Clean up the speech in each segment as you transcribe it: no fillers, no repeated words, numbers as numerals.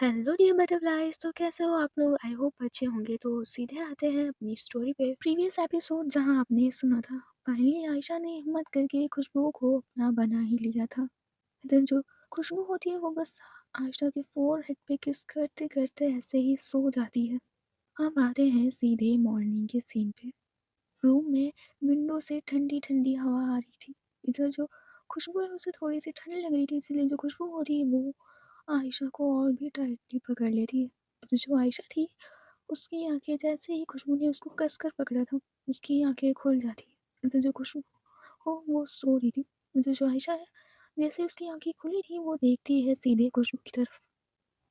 Hello dear butterflies. तो कैसे हो आप लोग? आई होप अच्छे होंगे। तो सीधे आते हैं अपनी स्टोरी पे। प्रीवियस एपिसोड जहां आपने सुना था, फाइनली आयशा ने हिम्मत करके खुशबू को अपना बना ही लिया था। इधर जो खुशबू होती है वो बस आयशा के फोरहेड पे किस करते करते ऐसे ही सो जाती है। अब आते हैं सीधे मॉर्निंग के सीन पे। रूम में विंडो से ठंडी ठंडी हवा आ रही थी। इधर जो खुशबू है उसे थोड़ी सी ठंड लग रही थी, इसलिए जो खुशबू होती है वो आयशा को और भी टाइटली पकड़ लेती है। तो जो आयशा थी उसकी आंखें, जैसे ही खुशबू ने उसको कस कर पकड़ा था, उसकी आंखें खुल जाती है। तो जो खुशबू हो वो सो रही थी। तो जो आयशा है, जैसे उसकी आंखें खुली थी वो देखती है सीधे खुशबू की तरफ।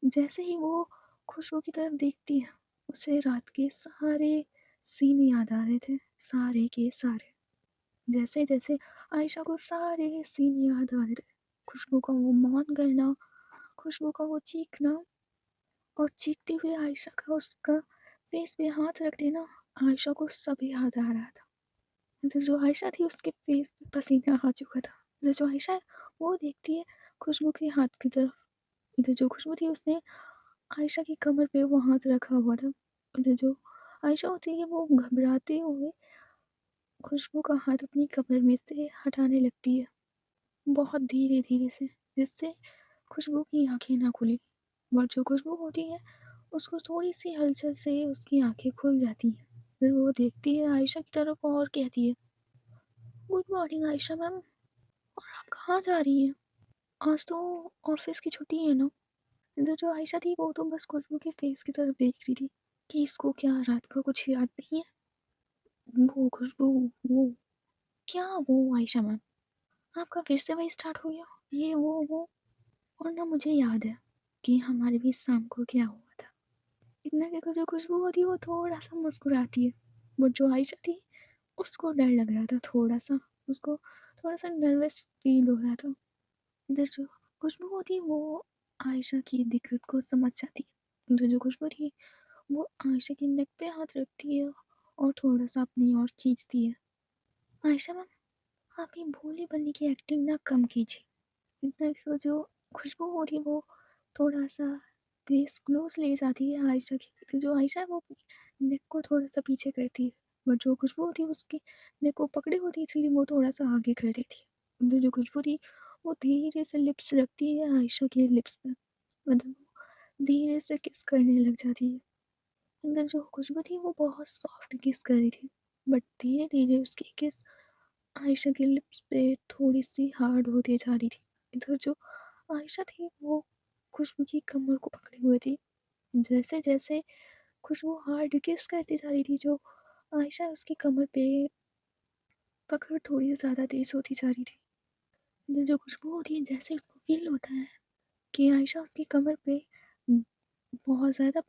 जैसे ही वो खुशबू की तरफ देखती है, उसे रात के सारे सीन याद आ रहे थे, सारे के सारे। जैसे जैसे आयशा को सारे सीन याद आ रहे थे, खुशबू का वो मौन करना, खुशबू का वो चीखना, और चीखते हुए आयशा का उसका फेस पे हाथ रख देना। आयशा को सब याद आ रहा था। तो जो आयशा थी उसके फेस पे पसीना आ चुका था। तो जो आयशा है वो देखती है खुशबू के हाथ की तरफ। इधर जो खुशबू थी उसने आयशा की कमर पे वो हाथ रखा हुआ था। इधर जो आयशा होती है वो घबराते हुए खुशबू का हाथ अपनी कमर में से हटाने लगती है, बहुत धीरे धीरे से, जिससे खुशबू की आंखें ना खुली। और जो खुशबू होती है उसको थोड़ी सी हलचल से उसकी आंखें खुल जाती हैं। फिर वो देखती है आयशा की तरफ और कहती है, गुड मॉर्निंग आयशा मैम। और आप कहाँ जा रही हैं? आज तो ऑफिस की छुट्टी है ना। इधर जो आयशा थी वो तो बस खुशबू के फेस की तरफ देख रही थी कि इसको क्या रात का कुछ याद नहीं है। वो खुशबू, वो क्या, वो आयशा मैम आपका फिर से वही स्टार्ट हो गया, ये वो। और ना मुझे याद है कि हमारे बीच शाम को क्या हुआ था। इतना कहकर जो खुशबू होती है वो थोड़ा सा मुस्कुराती है। बट जो आयशा थी उसको डर लग रहा था थोड़ा सा, उसको थोड़ा सा नर्वस फील हो रहा था। इधर जो खुशबू होती है वो आयशा की दिक्कत को समझ जाती है। इधर जो खुशबू थी वो आयशा की नेक पे हाथ रखती है और थोड़ा सा अपनी ओर खींचती है। आयशा मैम, आप ये भोले बनने की एक्टिंग ना कम कीजिए। इतना कि जो खुशबू होती है वो थोड़ा सा फेस क्लोज ले जाती है आयशा की। तो जो आयशा है वो अपनी नेक को थोड़ा सा पीछे करती है, बट जो खुशबू होती है उसकी नेक को पकड़ी होती है, इसलिए वो थोड़ा सा आगे कर देती है। तो जो खुशबू थी वो धीरे से लिप्स रखती है आयशा के लिप्स पे, मतलब वो धीरे से किस करने लग जाती है। अंदर जो खुशबू थी वो बहुत सॉफ्ट किस कर रही थी, बट धीरे धीरे उसकी किस आयशा के लिप्स पे थोड़ी सी हार्ड होती जा रही थी। इधर जो आयशा थी वो खुशबू की कमर को पकड़े हुए थी। जैसे जैसे खुशबू हार्ड किस करती जा रही थी, जो आयशा उसकी कमर पे पकड़ थोड़ी ज़्यादा तेज होती जा रही थी। इधर जो खुशबू होती है जैसे उसको फील होता है कि आयशा उसकी कमर पे बहुत ज़्यादा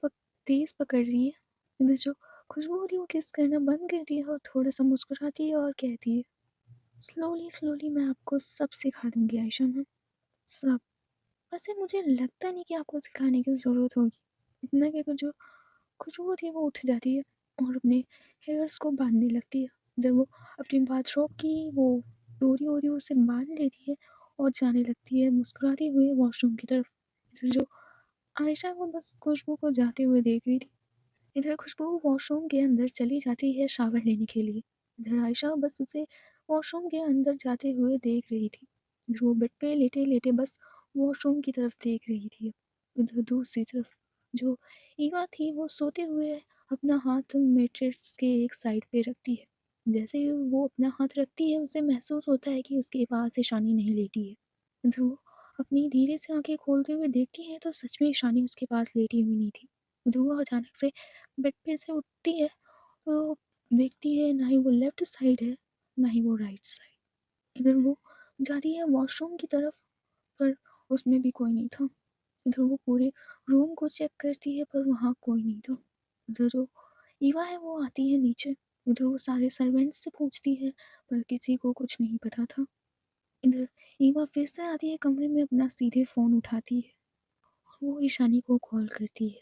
तेज पकड़ रही है। इधर जो खुशबू होती है वो किस करना बंद करती है और थोड़ा सा मुस्कुराती है और कहती है, स्लोली स्लोली मैं आपको सब सिखा दूंगी आयशा मैम, सब। वैसे मुझे लगता नहीं कि आपको सिखाने की ज़रूरत होगी। इतना कहकर जो खुशबू होती है वो उठ जाती है और अपने हेयर्स को बांधने लगती है। इधर वो अपनी बाथरोब की वो डोरी वोरी उसे बांध लेती है और जाने लगती है मुस्कुराती हुए वॉशरूम की तरफ। इधर जो आयशा है वो बस खुशबू को जाते हुए देख रही थी। इधर खुशबू वॉशरूम के अंदर चली जाती है शावर लेने के लिए। इधर आयशा बस उसे वॉशरूम के अंदर जाते हुए देख रही थी। इधर वो बेड पे लेटे लेटे बस वॉशरूम की तरफ देख रही थी। इधर दूसरी तरफ जो ईवा थी वो सोते हुए अपना हाथ मैट्रेस के एक साइड पे रखती है। जैसे ही वो अपना हाथ रखती है उसे महसूस होता है कि उसके पास ईशानी नहीं लेटी है। इधर वो अपनी धीरे से आंखें खोलते हुए देखती है तो सच में ईशानी उसके पास लेटी हुई नहीं थी। इधर वो अचानक से बेड पे से उठती है तो देखती है ना ही वो लेफ्ट साइड है ना ही वो राइट साइड। इधर वो जाती है वॉशरूम की तरफ, पर उसमें भी कोई नहीं था। इधर वो पूरे रूम को चेक करती है पर वहाँ कोई नहीं था। इधर जो ईवा है वो आती है नीचे। इधर वो सारे सर्वेंट्स से पूछती है पर किसी को कुछ नहीं पता था। इधर ईवा फिर से आती है कमरे में, अपना सीधे फ़ोन उठाती है और वो ईशानी को कॉल करती है।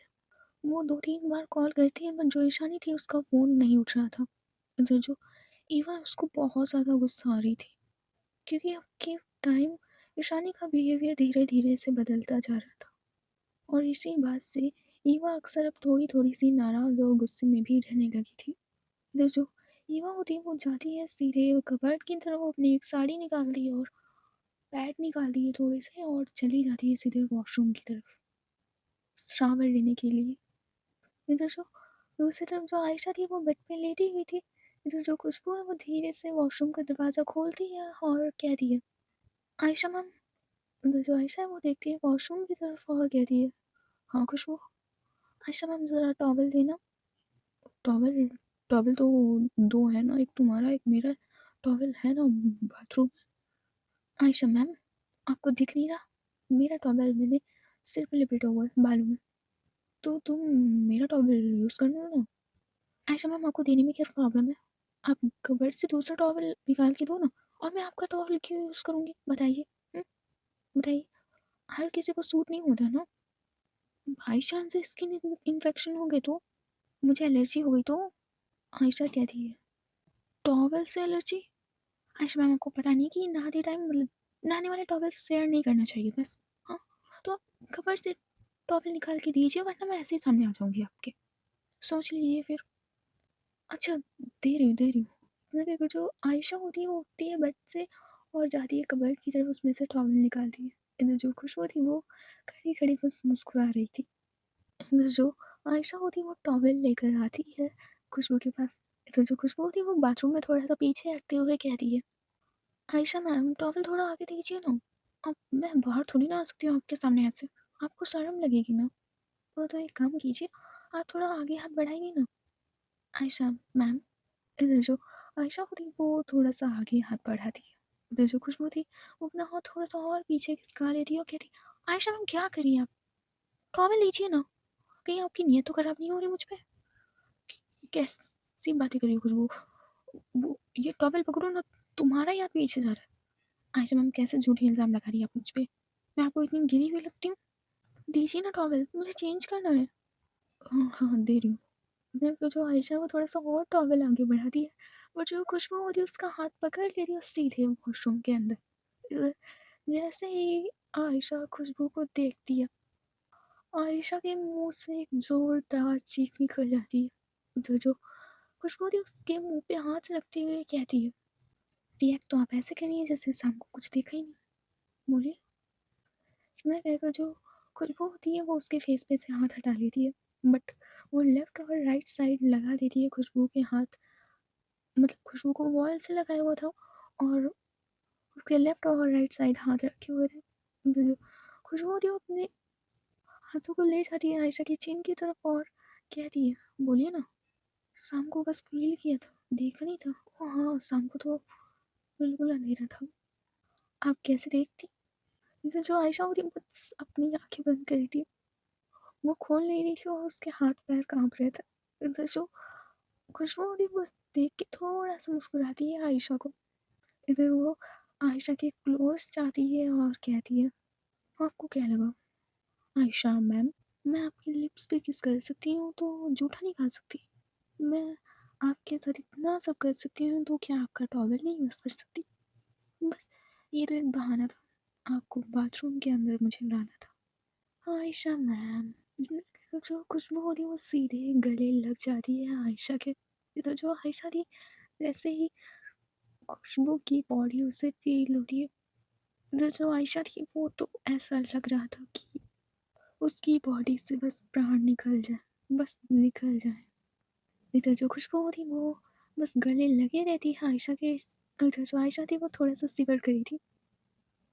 वो 2-3 बार कॉल करती है, पर जो ईशानी थी उसका फ़ोन नहीं उठ रहा था। इधर जो ईवा है उसको बहुत ज़्यादा गुस्सा आ रही थी, क्योंकि अब के टाइम ईशानी का बिहेवियर धीरे-धीरे से बदलता जा रहा था और इसी बात से ईवा अक्सर अब थोड़ी-थोड़ी सी नाराज़ और गुस्से में भी रहने लगी थी। इधर जो ईवा होती है वो जाती है सीधे कबर्ड की तरफ, अपनी एक साड़ी निकालती है और पैड निकालती है थोड़े से और चली जाती है सीधे वॉशरूम की तरफ, शावर लेने के लिए। इधर जो दूसरी तरफ जो आयशा थी वो बेड पे लेटी हुई थी। इधर जो खुशबू है वो धीरे से वॉशरूम का दरवाज़ा खोलती है और कहती है, "आयशा मैम।" इधर जो आयशा है वो देखती है वॉशरूम की तरफ और कहती है, "हाँ खुशबू।" "आयशा मैम ज़रा टॉवल देना।" "टॉवल? टॉवल तो 2 है ना, एक तुम्हारा एक मेरा। टॉवल है ना बाथरूम में।" "आयशा मैम आपको दिख नहीं रहा? मेरा टॉवल मैंने सिर पे लपेटा हुआ है बालों में, तो तुम मेरा टॉवल यूज़ कर लो ना।" "आयशा मैम आपको देने में क्या प्रॉब्लम है? आप कबर्ड से दूसरा टॉवल निकाल के दो ना, और मैं आपका टॉवल क्यों यूज़ करूँगी बताइए? हुँ, बताइए? हर किसी को सूट नहीं होता ना। बाई चांस स्किन इन्फेक्शन हो गए तो? मुझे एलर्जी हो गई तो?" आयशा कहती है, "टॉवल से एलर्जी? आयशा मैम आपको पता नहीं कि नहाते टाइम मतलब नहाने वाले टॉवल शेयर नहीं करना चाहिए बस। हाँ, तो आप कबर्ड से टॉवल निकाल के दीजिए वरना मैं ऐसे ही सामने आ जाऊँगी आपके। सोच लीजिए फिर।" "अच्छा, दे रही हूँ।" मैं देखो जो आयशा होती है वो उठती है बेड से और जाती है कबर्ड की तरफ, उसमें से टॉवल निकालती है। इधर जो खुशबू थी वो खड़ी-खड़ी बस मुस्कुरा रही थी। इधर जो आयशा होती है वो टॉवल लेकर आती है खुशबू के पास। इधर जो खुशबू होती है वो बाथरूम में थोड़ा-सा पीछे हटते हुए कहती है, "आयशा मैम टॉवल थोड़ा आगे दीजिए ना। अब मैं बाहर थोड़ी ना आ सकती हूँ आपके सामने ऐसे। आपको शर्म लगेगी ना। तो एक काम कीजिए, आप थोड़ा आगे हाथ बढ़ाइए ना।" "आयशा मैम।" इधर जो आयशा होती है वो थोड़ा-सा आगे हाथ बढ़ाती है। इधर जो खुशबू थी वो अपना हाथ थोड़ा-सा और पीछे खिसका लेती है और कहती है, "आयशा मैम क्या कर रही हैं आप? टॉवल लीजिए ना, कहीं आपकी नीयत तो खराब नहीं हो रही मुझ पे? कैसी बातें कर रही हो खुशबू? वो ये टॉवल पकड़ो ना, तुम्हारा ही हाथ पीछे जा रहा है। आयशा मैम कैसे झूठे इल्ज़ाम लगा रही हैं आप मुझ पे? मैं आपको इतनी गिरी हुई लगती हूँ? दीजिए ना टॉवल, मुझे चेंज करना है।" "हाँ, हाँ, दे रही हूँ।" देन फिर जो आयशा है वो थोड़ा-सा और टॉवल आगे बढ़ाती है, और जो खुशबू होती है उसका हाथ पकड़ लेती है और सीधे वॉशरूम के अंदर। अ, जैसे ही आयशा खुशबू को देखती है, आयशा के मुँह से एक ज़ोरदार चीख निकल जाती है। तो जो खुशबू होती है उसके मुँह पे हाथ रखते हुए कहती है, "रिएक्ट तो आप ऐसे कर रही हैं जैसे शाम को कुछ देखा ही नहीं। बोलिए।" इतना कहकर जो खुशबू होती है वो उसके फेस पे से हाथ हटा लेती है, बट वो लेफ्ट और राइट साइड लगा देती है खुशबू के हाथ। मतलब खुशबू को वॉल से लगाया हुआ था और उसके लेफ्ट और राइट साइड हाथ रखे हुए थे। जो खुशबू होती है वो अपने हाथों को ले जाती है आयशा की चिन की तरफ और कहती है, "बोलिए ना, शाम को बस फ़ील किया था, देखा नहीं था। ओह हाँ, शाम को तो बिल्कुल अंधेरा था। आप कैसे देखती?" जैसे जो आयशा होती है बस अपनी आँखें बंद करी थी, वो खोल नहीं रही थी और उसके हाथ-पैर काँप रहे थे। इधर जो खुशबू होती है बस देख के थोड़ा-सा मुस्कुराती है आयशा को। इधर वो आयशा के क्लोज़ जाती है और कहती है, "आपको क्या लगा आयशा मैम, मैं आपके लिप्स पे किस कर सकती हूँ तो जूठा नहीं खा सकती? मैं आपके साथ इतना सब कर सकती हूँ तो क्या आपका टॉवल नहीं यूज़ कर सकती? बस ये तो एक बहाना था, आपको बाथरूम के अंदर मुझे लाना था।" "आयशा मैम।" जो खुशबू होती है वो सीधे गले लग जाती है आयशा के। ये तो जो आयशा थी जैसे ही खुशबू की बॉडी उसे फ़ील होती है, इधर जो आयशा थी वो तो ऐसा लग रहा था कि उसकी बॉडी से बस प्राण निकल जाए, बस निकल जाए। इधर जो खुशबू थी वो बस गले लगे रहती है आयशा के। इधर जो आयशा थी वो थोड़ा-सा सिकुड़ गई थी।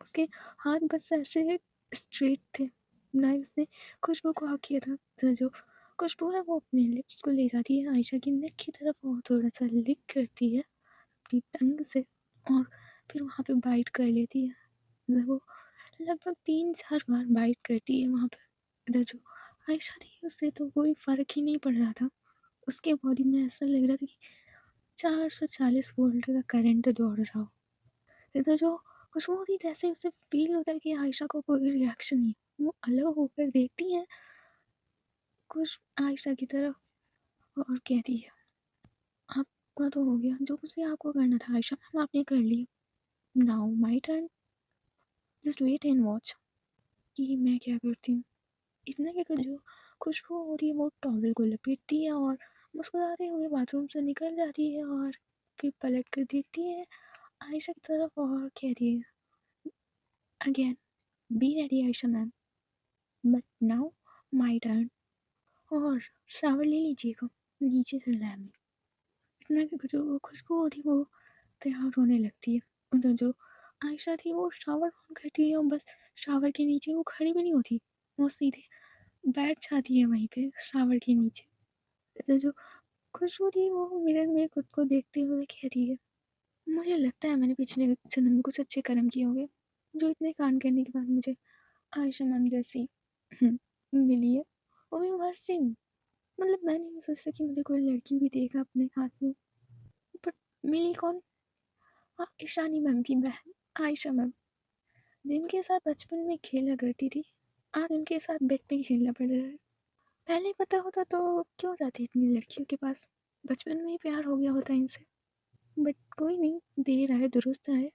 उसके हाथ बस ऐसे स्ट्रेट थे, ना ही उसने खुशबू को हग किया था। इधर जो खुशबू है वो अपने लिप्स को ले जाती है आयशा की नेक की तरफ और थोड़ा-सा लिक करती है अपनी टंग से और फिर वहाँ पे बाइट कर लेती है। इधर वो लगभग 3-4 बार बाइट करती है वहाँ पे। इधर जो आयशा थी उससे तो कोई फ़र्क ही नहीं पड़ रहा था। उसके बॉडी में ऐसा लग रहा था कि 440 वोल्ट का करंट दौड़ रहा हो। इधर जो खुशबू होती है जैसे उसे फ़ील होता है कि आयशा को कोई रिएक्शन नहीं है। वो अलग होकर देखती है कुछ आयशा की तरफ और कहती है, "आपका तो हो गया, जो कुछ भी आपको करना था आयशा मैम आपने कर लिया। Now my turn, just wait and watch कि मैं क्या करती हूँ।" इतना कि जो खुशबू होती है वो टॉवल को लपेटती है और मुस्कुराते हुए बाथरूम से निकल जाती है और फिर पलट कर देखती है आयशा की तरफ और कहती है, again be ready Ayesha ma'am, but now my turn, और शावर ले लीजिएगा, नीचे चलना है हमें। इतना कि जो खुशबू होती है वो तैयार होने लगती है। तो जो आयशा थी वो शावर ऑन करती है और बस शावर के नीचे वो खड़ी भी नहीं होती, वो सीधे बैठ जाती है वहीं पे शावर के नीचे। तो जो खुशबू थी वो मिरर में खुद को देखते हुए कहती है, मुझे लगता है मैंने पिछले जन्म में कुछ अच्छे कर्म किए होंगे जो इतने कांड करने के बाद मुझे आयशा मैम जैसी मिली है, वो भी उम्र से। मतलब मैंने नहीं सोचा कि मुझे कोई लड़की भी देगा अपने हाथ में, बट मिली कौन? हाँ, ईशानी मैम की बहन आयशा मैम, जिनके साथ बचपन में खेला करती थी, आज उनके साथ बेड पे खेलना पड़ रहा है। पहले पता होता तो क्यों जाती इतनी लड़कियों के पास, बचपन में ही प्यार हो गया होता इनसे। बट कोई नहीं, देर आए दुरुस्त आए।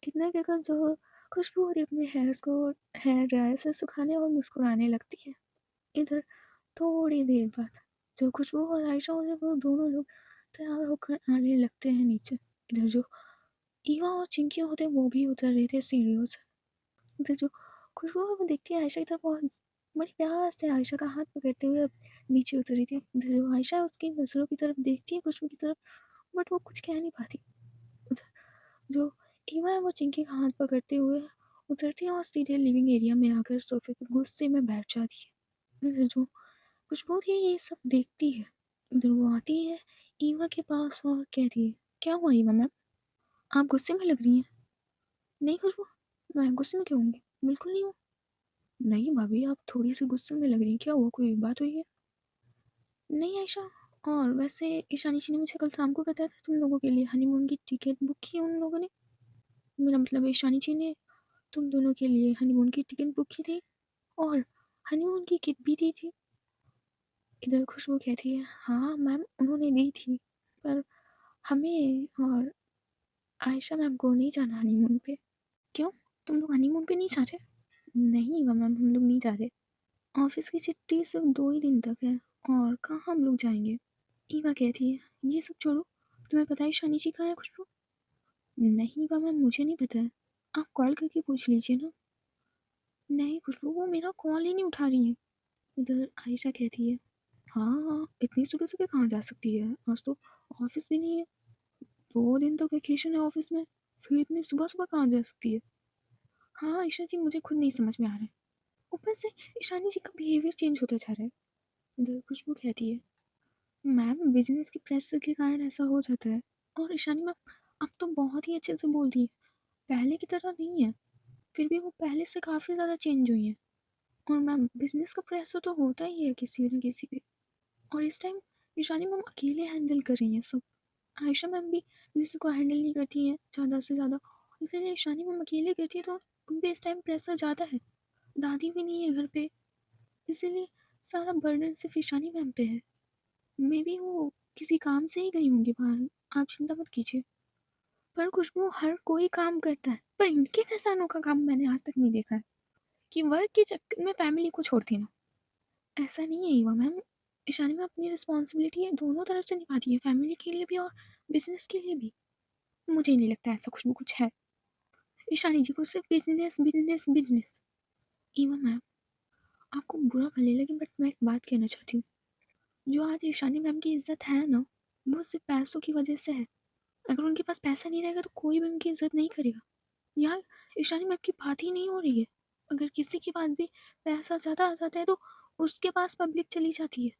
इतना कहकर जो खुशबू होती है अपने हेयर्स को हेयर ड्रायर से सुखाने और मुस्कुराने लगती है। इधर थोड़ी देर बाद जो खुशबू और आयशा होते हैं वो दोनों लोग तैयार होकर आने लगते हैं नीचे। इधर जो ईवा और चिंकी होते हैं वो भी उतर रहे थे सीढ़ियों से। इधर जो खुशबू है वो देखती है आयशा की तरफ और बड़ी प्यार से आयशा का हाथ पकड़ते हुए अब नीचे उतरी थी। इधर जो आयशा उसकी नज़रों की तरफ देखती है खुशबू की तरफ, बट वो कुछ कह नहीं पाती। उधर जो ईवा है वो चिंकी का हाथ पकड़ते हुए उतरती है और सीधे लिविंग एरिया में आकर सोफे पर गुस्से में बैठ जाती है। इधर जो खुशबू थी ये सब देखती है। इधर वो आती है ईवा के पास और कहती है, क्या हुआ ईवा मैम, आप गुस्से में लग रही हैं? नहीं खुशबू, मैं गुस्से में क्यों होंगी, बिल्कुल नहीं हूँ। नहीं भाभी, आप थोड़ी सी गुस्से में लग रही हैं, क्या हुआ, कोई बात हुई है? नहीं आयशा, और वैसे ईशानी जी ने मुझे कल शाम को बताया था तुम लोगों के लिए हनीमून की टिकट बुक की है उन लोगों ने। मेरा मतलब ईशानी जी ने तुम दोनों के लिए हनीमून की टिकट बुक की थी और हनीमून की किट भी दी थी। इधर खुशबू कहती है, हाँ मैम उन्होंने दी थी, पर हमें और आयशा मैम को नहीं जाना हनीमून पे। क्यों, तुम लोग हनीमून पे नहीं जा रहे? नहीं मैम, हम लोग नहीं जा रहे, ऑफिस की छुट्टी सिर्फ 2 ही दिन तक है और कहाँ हम लोग जाएंगे। ईवा कहती है, ये सब छोड़ो, तुम्हें पता है शानी जी कहाँ है खुशबू? नहीं ईवा मैम, मुझे नहीं पता है, आप कॉल करके पूछ लीजिए ना। नहीं खुशबू, वो मेरा कॉल ही नहीं उठा रही है। इधर आयशा कहती है, हाँ हाँ, इतनी सुबह सुबह कहाँ जा सकती है, आज तो ऑफिस भी नहीं है, 2 दिन तो वेकेशन है ऑफिस में, फिर इतनी सुबह सुबह कहाँ जा सकती है। हाँ आयशा जी, मुझे खुद नहीं समझ में आ रहा है, ऊपर से ईशानी जी का बिहेवियर चेंज होता जा रहा है। इधर खुशबू कहती है, मैम बिजनेस की प्रेशर के कारण ऐसा हो जाता है, और ईशानी मैम अब तो बहुत ही अच्छे से बोलती है, पहले की तरह नहीं है, फिर भी वो पहले से काफ़ी ज़्यादा चेंज हुई है। और मैम बिजनेस का प्रेशर तो होता ही है किसी न किसी पे, और इस टाइम ईशानी मैम अकेले हैंडल कर रही हैं सब, आयशा मैम भी किसी को हैंडल नहीं करती हैं ज़्यादा से ज़्यादा, इसीलिए ईशानी मैम अकेले करती है तो उन पे इस टाइम प्रेशर ज़्यादा है। दादी भी नहीं है घर पे, इसीलिए सारा बर्डन सिर्फ ईशानी मैम पे है। मे बी वो किसी काम से ही गई होंगी बाहर, आप चिंता मत कीजिए। पर खुशबू हर कोई काम करता है, पर इनके जैसा अनोखा काम मैंने आज तक नहीं देखा है कि वर्क के चक्कर में फैमिली को छोड़ती ना। ऐसा नहीं है ईवा मैम, ईशानी में अपनी रिस्पॉन्सिबिलिटी है दोनों तरफ से निभाती है, फैमिली के लिए भी और बिजनेस के लिए भी। मुझे नहीं लगता ऐसा खुशबू कुछ है, ईशानी जी को सिर्फ business business business. Eva ma'am, आपको बुरा भले लगे बट मैं एक बात कहना चाहती हूँ, जो आज ईशानी मैम की इज्जत है ना, वो सिर्फ पैसों की वजह से है। अगर उनके पास पैसा नहीं रहेगा तो कोई भी उनकी इज्जत नहीं करेगा। यार ईशानी मैम की बात ही नहीं हो रही है, अगर किसी के पास भी पैसा ज़्यादा आ जाता है तो उसके पास पब्लिक चली जाती है,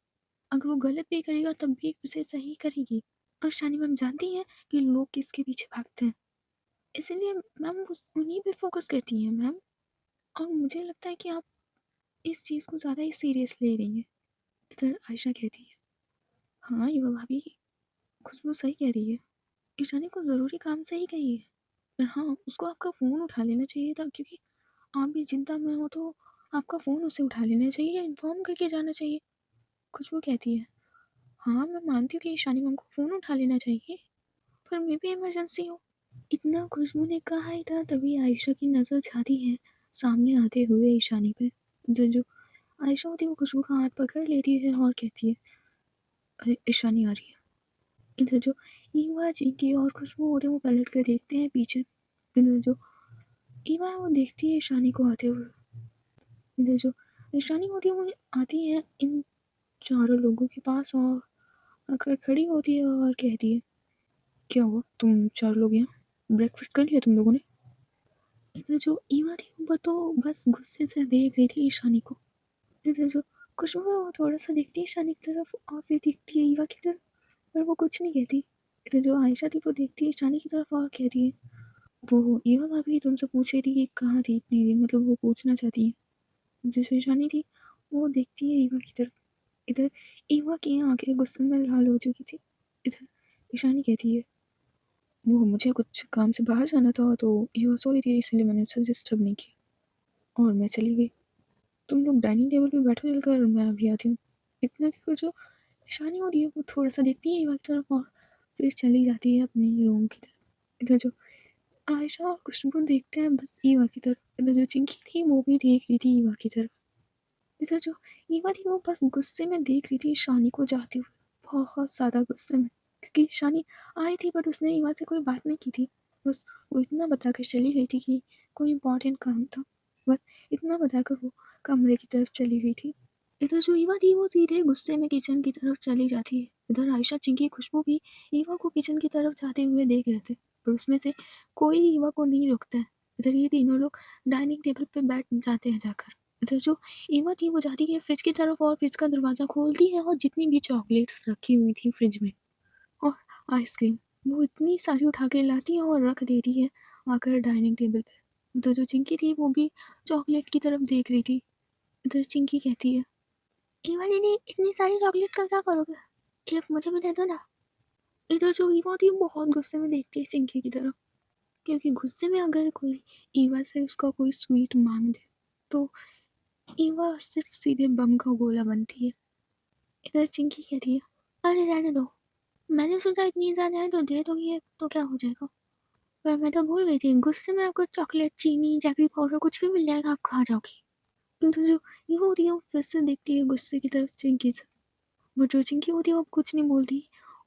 अगर वो गलत भी करेगा तब भी उसे सही करेगी। और ईशानी मैम जानती हैं कि लोग किसके पीछे भागते हैं, इसीलिए मैम उन्हीं पे फोकस करती हैं मैम। और मुझे लगता है कि आप इस चीज़ को ज़्यादा ही सीरियस ले रही हैं। इधर आयशा कहती है, हाँ युवा भाभी, खुशबू सही कह रही है, ईशानी को ज़रूरी काम से ही कही है, पर हाँ उसको आपका फ़ोन उठा लेना चाहिए था, क्योंकि आप भी चिंता में हो तो आपका फ़ोन उसे उठा लेना चाहिए, इन्फॉर्म करके जाना चाहिए। खुशबू कहती है, हाँ मैं मानती हूँ कि ईशानी मैम को फ़ोन उठा लेना चाहिए, पर मे भी इमरजेंसी हो। इतना खुशबू ने कहा ही था तभी आयशा की नज़र जाती है सामने आते हुए ईशानी पे। जो जो आयशा होती है वो खुशबू का हाथ पकड़ लेती है और कहती है, ईशानी आ रही है। इधर जो ईवा चिंकी और खुशबू होते हैं वो पलट कर देखते हैं पीछे। इधर जो ईवा है वो देखती है ईशानी को आते हुए। इधर जो ईशानी होती है वो आती है इन चारों लोगों के पास और आकर खड़ी होती है और कहती है, क्या हुआ तुम चार लोग यहाँ, ब्रेकफास्ट कर लिया तुम लोगों ने? इधर जो ईवा थी वो तो बस गुस्से से देख रही थी ईशानी को। इधर जो खुशबू है वो थोड़ा सा देखती है ईशानी की तरफ और फिर देखती है ईवा की तरफ, पर वो कुछ नहीं कहती। इधर जो आयशा थी वो देखती है ईशानी की तरफ और कहती है, वो ईवा भाभी तुमसे पूछ रही थी कि कहाँ थी इतनी दिन, मतलब वो पूछना चाहती है। जो ईशानी थी वो देखती है ईवा की तरफ। इधर ईवा की आंखें गुस्से में लाल हो चुकी थी। इधर ईशानी कहती है, वो मुझे कुछ काम से बाहर जाना था तो ईवा सो रही थी इसलिए मैंने उसे डिस्टर्ब नहीं किया और मैं चली गई। तुम लोग डाइनिंग टेबल पे बैठो चलकर, मैं अभी आती हूँ। इतना कि जो ईशानी होती है वो थोड़ा सा देखती है ईवा की तरफ और फिर चली जाती है अपने रूम की तरफ। इधर जो आयशा और खुशबू देखते हैं बस ईवा की तरफ। इधर जो चिंकी थी वो भी देख रही थी ईवा की तरफ। इधर जो ईवा थी वो बस गुस्से में देख रही थी शानी को जाते हुए, बहुत ज़्यादा गुस्से में, क्योंकि शानी आई थी बट उसने ईवा से कोई बात नहीं की थी। बस वो इतना बताकर चली गई थी कि कोई इम्पोर्टेंट काम था, बस इतना बताकर वो कमरे की तरफ चली गई थी। इधर जो ईवा थी वो सीधे गुस्से में किचन की तरफ चली जाती है। इधर आयशा, चिंकी, खुशबू भी ईवा को किचन की तरफ जाते हुए देख रहे थे, पर उसमें से कोई ईवा को नहीं रोकता है। इधर ये तीनों लोग डाइनिंग टेबल पे बैठ जाते हैं जाकर। इधर जो ईवा थी वो जाती है फ्रिज की तरफ और फ्रिज का दरवाज़ा खोलती है और जितनी भी चॉकलेट्स रखी हुई थी फ्रिज में और आइसक्रीम, वो इतनी सारी उठा के लाती है और रख देती है आकर डाइनिंग टेबल पे। इधर जो चिंकी थी वो भी चॉकलेट की तरफ देख रही थी। इधर चिंकी कहती है, ईवा दीदी इतनी सारी चॉकलेट का क्या करोगे, एक मुझे भी दे दो ना। इधर जो ईवा थी वो बहुत गुस्से में देखती है चिंकी की तरफ, क्योंकि गुस्से में अगर कोई ईवा से उसका कोई स्वीट मांग दे तो ईवा सिर्फ सीधे बम का गोला बनती है। इधर चिंकी कहती है, अरे रहने दो, मैंने सोचा इतनी ज़्यादा है तो दे दोगी एक तो क्या हो जाएगा, पर मैं तो भूल गई थी, गुस्से में आपको चॉकलेट, चीनी, जैगरी पाउडर कुछ भी मिल जाएगा, आप खा जाओगी। तो जो ईवा होती है वो फिर से देखती है गुस्से की तरफ चिंकी से, बट जो चिंकी होती है वो कुछ नहीं बोलती।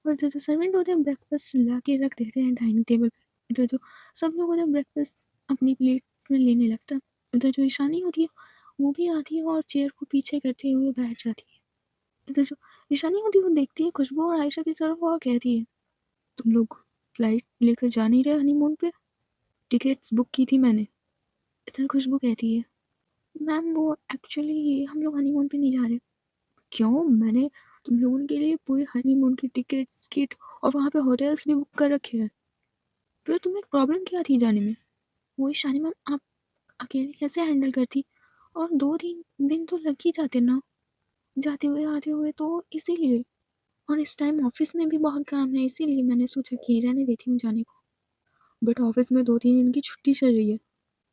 और जो सर्वेंट होते हैं ब्रेकफास्ट ला के रख देते हैं डाइनिंग टेबल पे। इधर जो सब लोग होते हैं ब्रेकफास्ट अपनी प्लेट में लेने लगता है। इधर जो ईशानी होती है वो भी आती है और चेयर को पीछे करते हुए बैठ जाती है। इधर जो ईशानी होती है वो देखती है खुशबू और आयशा की तरफ और कहती है, तुम लोग फ्लाइट लेकर जा नहीं रहे हनीमून पे, टिकट्स बुक की थी मैंने। इधर खुशबू कहती है, मैम वो एक्चुअली हम लोग हनीमून पे नहीं जा रहे। क्यों, मैंने तुम लोगों के लिए पूरे हनीमून की टिकट्स, किट और वहाँ पे होटल्स भी बुक कर रखे हैं, फिर तुम्हें प्रॉब्लम क्या थी जाने में? वही शानी मैम, आप अकेले कैसे हैंडल करती, और 2-3 दिन तो लग ही जाते ना जाते हुए आते हुए, तो इसीलिए। और इस टाइम ऑफिस में भी बहुत काम है इसीलिए मैंने सोचा कि रहने देती हूँ जाने को, बट ऑफिस में 2-3 दिन की छुट्टी चल रही है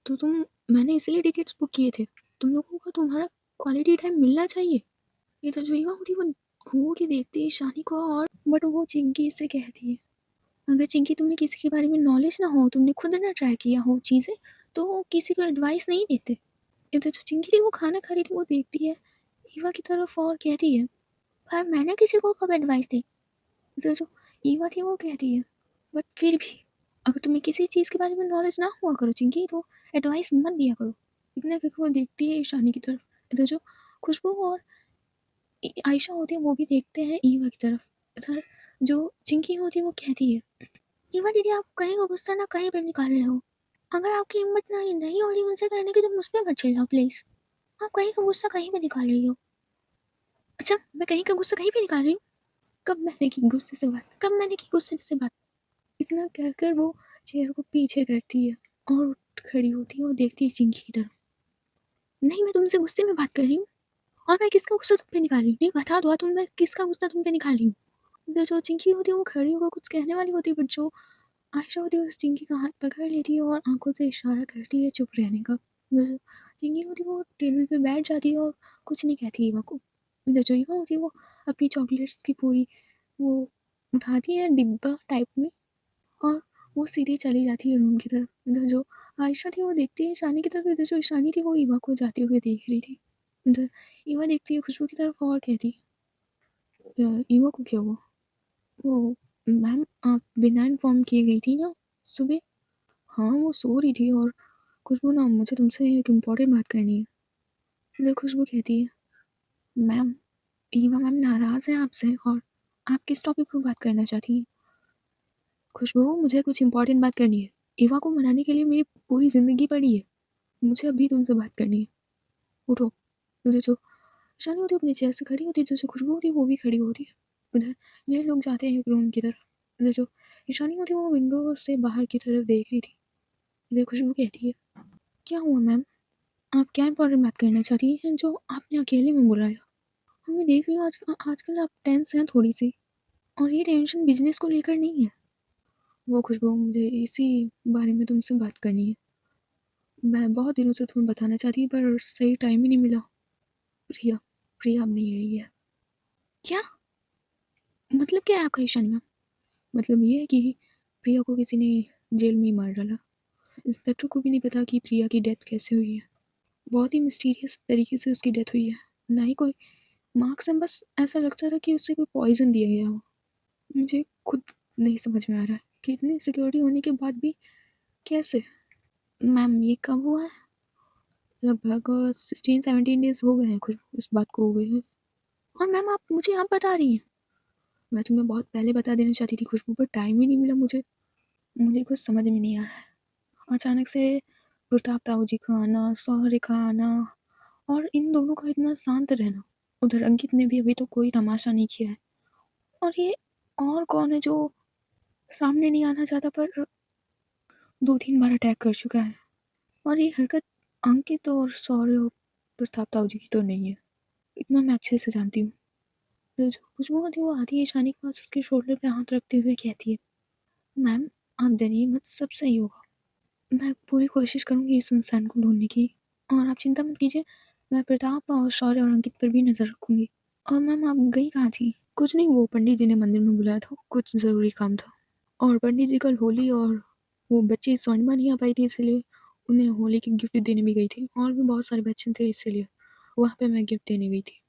तो मैंने इसीलिए टिकट्स बुक किए थे। तुम लोगों को तुम्हारा क्वालिटी टाइम मिलना चाहिए। ये तो जो युवा होती है वो घूर के देखती है शानी को, और बट वो चिंकी से कहती है, अगर चिंकी तुम्हें किसी के बारे में नॉलेज ना हो, तुमने खुद ना ट्राई किया हो चीज़ें, तो किसी को एडवाइस नहीं देते। ये तो जो चिंकी थी वो खाना खा रही थी वो देखती है ईवा की तरफ और कहती है, पर मैंने किसी को कब एडवाइस दी। तो जो ईवा थी वो कहती है, बट फिर भी अगर तुम्हें किसी चीज़ के बारे में नॉलेज ना हुआ करो चिंकी तो एडवाइस मत दिया करो। इतना कहकर वो देखती है ईशानी की तरफ। इधर जो खुशबू और आयशा होती है वो भी देखते हैं ईवा की तरफ। इधर जो चिंकी होती है वो कहती है, ईवा दीदी आप कहीं का गुस्सा ना कहीं पे निकाल रहे हो, अगर आपकी हिम्मत नहीं हो रही उनसे कहने की तो मुझ पर मत चिल्लाओ प्लीज, आप कहीं का गुस्सा कहीं पे निकाल रही हो। अच्छा, मैं कहीं का गुस्सा कहीं पे निकाल रही हूँ? कब मैंने की गुस्से से बात, कब मैंने की गुस्से से बात? इतना कहकर वो चेयर को पीछे करती है और उठ खड़ी होती है और देखती है चिंकी की तरफ। नहीं, मैं तुमसे गुस्से में बात कर रही हूँ, और मैं किसका गुस्सा तुम पे निकाल रही हूँ, नहीं बता दो तुम, मैं किसका गुस्सा तुम पे निकाल रही हूँ। इधर जो चिंकी होती है वो खड़ी होकर कुछ कहने वाली होती है, बट जो आयशा होती है उस चिंकी का हाथ पकड़ लेती है और आंखों से इशारा करती है चुप रहने का। इधर जो चिंकी होती है वो टेबल पे बैठ जाती है और कुछ नहीं कहती ईवा को। इधर जो ईवा होती है वो अपनी चॉकलेट्स की पूरी वो उठाती है डिब्बा टाइप में और वो सीधी चली जाती है रूम की तरफ। इधर जो आयशा थी वो देखती है ईशानी की तरफ। इधर जो ईशानी थी वो ईवा को जाते हुए देख रही थी। इधर ईवा देखती है खुशबू की तरफ और कहती है, ईवा को क्या हुआ? वो मैम आप बिना इन्फॉर्म किए गई थी ना सुबह? हाँ, वो सो रही थी और खुशबू ना मुझे तुमसे एक इम्पोर्टेंट बात करनी है। इधर खुशबू कहती है, मैम ईवा मैम नाराज़ हैं आपसे और आप किस टॉपिक पर बात करना चाहती हैं? खुशबू मुझे कुछ इम्पोर्टेंट बात करनी है। ईवा को मनाने के लिए मेरी पूरी ज़िंदगी पड़ी है। मुझे अभी तुमसे बात करनी है। उठो। उधर जो ईशानी होती है अपनी चेयर से खड़ी होती है, जो खुशबू होती है वो भी खड़ी होती है। उधर ये लोग जाते हैं एक रूम की तरफ। उधर जो ईशानी होती है वो विंडो से बाहर की तरफ देख रही थी। इधर खुशबू कहती है, क्या हुआ मैम? आप क्या इम्पोर्टेंट बात करना चाहती हैं जो आपने अकेले में बुलाया? मैं देख रही हूँ आजकल आप टेंस हैं थोड़ी सी, और ये टेंशन बिजनेस को लेकर नहीं है। वो खुशबू मुझे इसी बारे में तुमसे बात करनी है। मैं बहुत दिनों से तुम्हें बताना चाहती पर सही टाइम ही नहीं मिला। प्रिया प्रिया अब नहीं रही है। क्या मतलब? क्या है आपका ईशानी मैम? मतलब ये है कि प्रिया को किसी ने जेल में ही मार डाला। इंस्पेक्टर को भी नहीं पता कि प्रिया की डेथ कैसे हुई है। बहुत ही मिस्टीरियस तरीके से उसकी डेथ हुई है। ना ही कोई मार्क्स है, बस ऐसा लगता था कि उसे कोई पॉइजन दिया गया हो। मुझे खुद नहीं समझ में आ रहा है कि इतनी सिक्योरिटी होने के बाद भी कैसे। मैम ये कब हुआ है? लगभग 16-17 डेज हो गए हैं कुछ इस बात को हुए हैं। और मैम आप मुझे आप बता रही हैं? मैं तुम्हें बहुत पहले बता देना चाहती थी खुशबू, पर टाइम ही नहीं मिला मुझे। मुझे कुछ समझ में नहीं आ रहा है। अचानक से प्रताप ताऊ जी का आना, सौहरे का आना, और इन दोनों का इतना शांत रहना। उधर अंकित ने भी अभी तो कोई तमाशा नहीं किया है। और ये और कौन है जो सामने नहीं आना चाहता पर 2-3 बार अटैक कर चुका है? और ये हरकत अंकित और सौर्य और प्रताप ताऊ जी की तो नहीं है, इतना मैं अच्छे से जानती हूँ। तो जो खुशबू होती है वो आती है ईशानी के पास, उसके शोल्डर पे हाथ रखते हुए कहती है, मैम आप डरिए मत, सब सही होगा। मैं पूरी कोशिश करूँगी इस इंसान को ढूंढने की, और आप चिंता मत कीजिए। मैं प्रताप और शौर्य और अंकित पर भी नज़र रखूंगी। और मैम आप गई कहाँ थी? कुछ नहीं, वो पंडित जी ने मंदिर में बुलाया था, कुछ ज़रूरी काम था। और पंडित जी कल होली, और वो बच्ची स्वर्णिमा नहीं आ पाई थी, इसलिए उन्हें होली की गिफ्ट देने भी गई थी। और भी बहुत सारे बच्चे थे, इसीलिए वहाँ पे मैं गिफ्ट देने गई थी।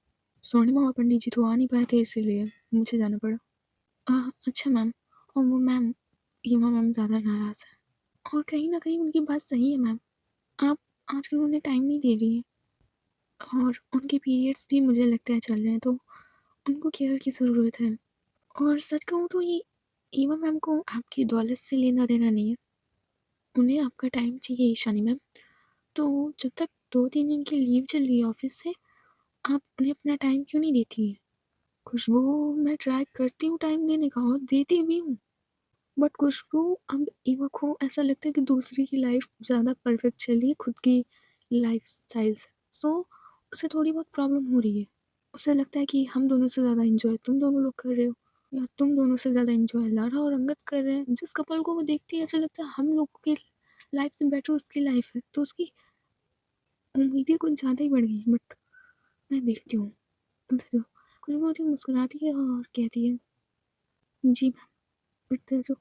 स्वर्णिमा और पंडित जी तो आ नहीं पाए थे, इसीलिए मुझे जाना पड़ा। अच्छा मैम। और वो मैम हीमा मैम ज़्यादा नाराज़ है, और कहीं ना कहीं उनकी बात सही है मैम। आप आजकल उन्हें टाइम नहीं दे रही हैं, और उनके पीरियड्स भी मुझे लगता है चल रहे हैं, तो उनको केयर की ज़रूरत है। और सच कहूँ तो ये हीमा मैम को आपकी दौलत से लेना देना नहीं है, उन्हें आपका टाइम चाहिए ईशानी मैम। तो जब तक 2-3 दिन की लीव चल रही है ऑफिस से, आप उन्हें अपना टाइम क्यों नहीं देती हैं? खुशबू मैं ट्राई करती हूँ टाइम देने का, और देती भी हूँ, बट खुशबू अब ईवा को ऐसा लगता है कि दूसरी की लाइफ ज़्यादा परफेक्ट चल रही है खुद की लाइफ स्टाइल से। सो उसे थोड़ी बहुत प्रॉब्लम हो रही है। उसे लगता है कि हम दोनों से ज़्यादा इंजॉय तुम दोनों लोग कर रहे हो, या तुम दोनों से ज़्यादा इंजॉय लारा और अंगद कर रहे हैं। जिस कपल को वो देखती है ऐसा लगता है हम लोगों की लाइफ से बेटर उसकी लाइफ है, तो उसकी उम्मीदें कुछ ज़्यादा ही बढ़ गई हैं। बट मैं देखती हूँ उधर कुछ बहुत ही मुस्कुराती है और कहती है, जी मैम। इधर जो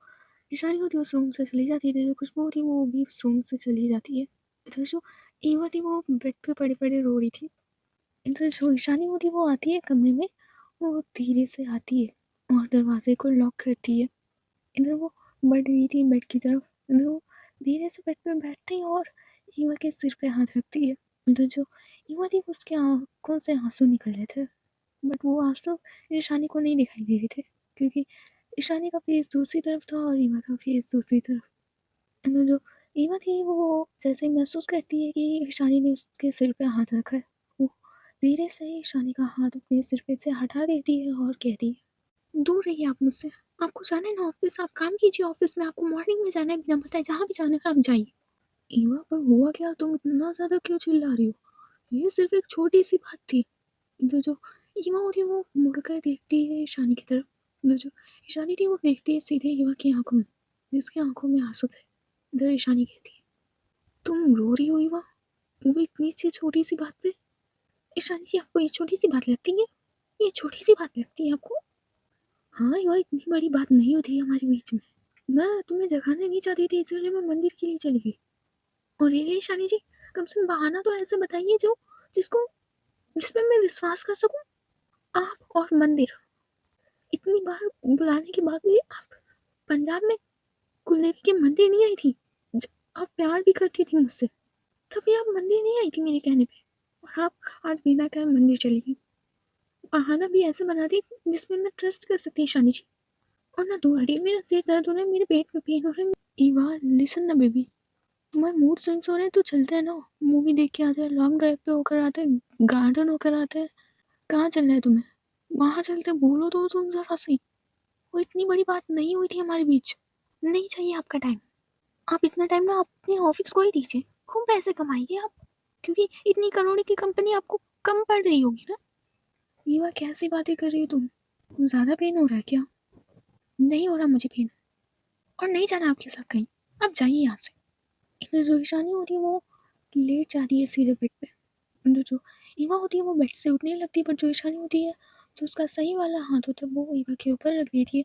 ईशानी होती है उस रूम से चली जाती है, इधर जो खुशबू होती है वो भी उस रूम से चली जाती है। इधर जो ईवा थी वो बेड पे पड़े पड़े रो रही थी। इधर जो ईशानी होती है वो आती है कमरे में, वो धीरे से आती है और दरवाजे को लॉक करती है। इधर वो बढ़ रही थी बेड की तरफ, इधर वो धीरे से बेड पे बैठती है और ईवा के सिर पे हाथ रखती है। इधर जो ईवा थी उसके आंखों से आंसू निकल रहे थे, बट वो आंसू ईशानी को नहीं दिखाई दे रहे थे, क्योंकि ईशानी का फेस दूसरी तरफ था और ईवा का फेस दूसरी तरफ। तो जो ईवा थी वो जैसे ही महसूस करती है कि ईशानी ने उसके सिर पे हाथ रखा है, वो धीरे से ईशानी का हाथ अपने सिर पे से हटा देती है और कहती है, दूर रहिए आप मुझसे। आपको जाना है ना ऑफिस, आप काम कीजिए ऑफिस में, आपको मॉर्निंग में जाना है, बिना बताए जहाँ भी जाना है आप जाइए। ईवा पर हुआ क्या? तुम इतना ज़्यादा क्यों चिल्ला रही हो? ये सिर्फ एक छोटी सी बात थी। तो जो ईवा होती है वो मुड़कर देखती है ईशानी की तरफ। तो जो ईशानी थी वो देखती है सीधे ईवा की आंखों में, जिसकी आंखों में आंसू थे। इधर ईशानी कहती है, तुम रो रही हो ईवा, वो भी इतनी सी छोटी सी बात पे? ईशानी जी आपको ये छोटी सी बात लगती है? ये छोटी सी बात लगती है आपको? हाँ ईवा, इतनी बड़ी बात नहीं होती है हमारे बीच में। मैं तुम्हें जगाना नहीं चाहती थी, इसलिए मैं मंदिर के लिए चली गई। और ये ईशानी जी, कम से कम बहाना तो ऐसे बताइए जो जिसको जिसमें मैं विश्वास कर सकूँ। आप और मंदिर, इतनी बार बुलाने के बाद भी आप पंजाब में कुलदेवी के मंदिर नहीं आई थी? जब आप प्यार भी करती थी मुझसे, तभी आप मंदिर नहीं आई थी मेरे कहने पे, और आप आज बिना कहे मंदिर चली गई। बहाना भी ऐसे बना दी जिसमें मैं ट्रस्ट कर सकती ईशानी जी। और ना दूर हटिए, मेरा सिर दर्द हो रहा है, मेरे पेट में पेन हो रहा है। ईवा लिसन ना बेबी, तुम्हारे मूड स्विंग्स हो रहे हैं तो चलते हैं ना, मूवी देख के आते हैं, लॉन्ग ड्राइव पे होकर आते हैं, गार्डन होकर आते हैं। कहाँ चलना है तुम्हें? वहाँ चलते हैं, बोलो तो तुम जरा सी। वो इतनी बड़ी बात नहीं हुई थी हमारे बीच। नहीं चाहिए आपका टाइम। आप इतना टाइम ना अपने ऑफिस को ही दीजिए, खूब पैसे कमाइए आप, क्योंकि इतनी करोड़ की कंपनी आपको कम पड़ रही होगी ना। ईवा कैसी बातें कर रही हो तुम? ज़्यादा पेन हो रहा है क्या? नहीं हो रहा मुझे पेन, और नहीं जाना आपके साथ कहीं। आप जाइए यहाँ से। इधर जो ईशानी होती है वो लेट जाती है सीधे बेड पे। इधर जो ईवा होती है वो बेड से उठने लगती है, पर जो ईशानी होती है, जो उसका सही वाला हाथ होता है, वो ईवा के ऊपर रख देती है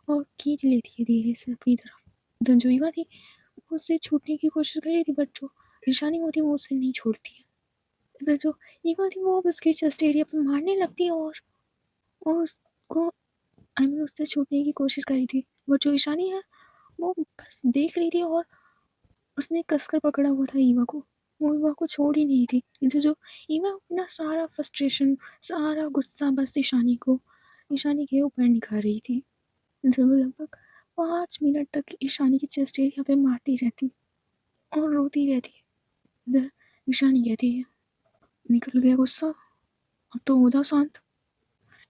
और खींच लेती है धीरे से अपनी तरफ। इधर जो ईवा थी वो उससे छूटने की कोशिश कर रही थी, बट जो ईशानी होती है वो उसे नहीं छोड़ती है। इधर जो ईवा थी वो उसके चेस्ट एरिया पे मारने लगती है, और उसको उससे छूटने की कोशिश कर रही थी, बट जो ईशानी है वो बस देख रही थी, और उसने कसकर पकड़ा हुआ था ईवा को। वो ईवा को छोड़ ही नहीं थी। इधर जो ईवा अपना सारा फ्रस्ट्रेशन, सारा गुस्सा बस ईशानी के ऊपर निकाल रही थी। इधर वो लगभग 5 मिनट तक ईशानी की चेस्ट एरिया पे मारती रहती और रोती रहती है। इधर ईशानी कहती है, निकल गया गुस्सा, अब तो हो जाओ शांत।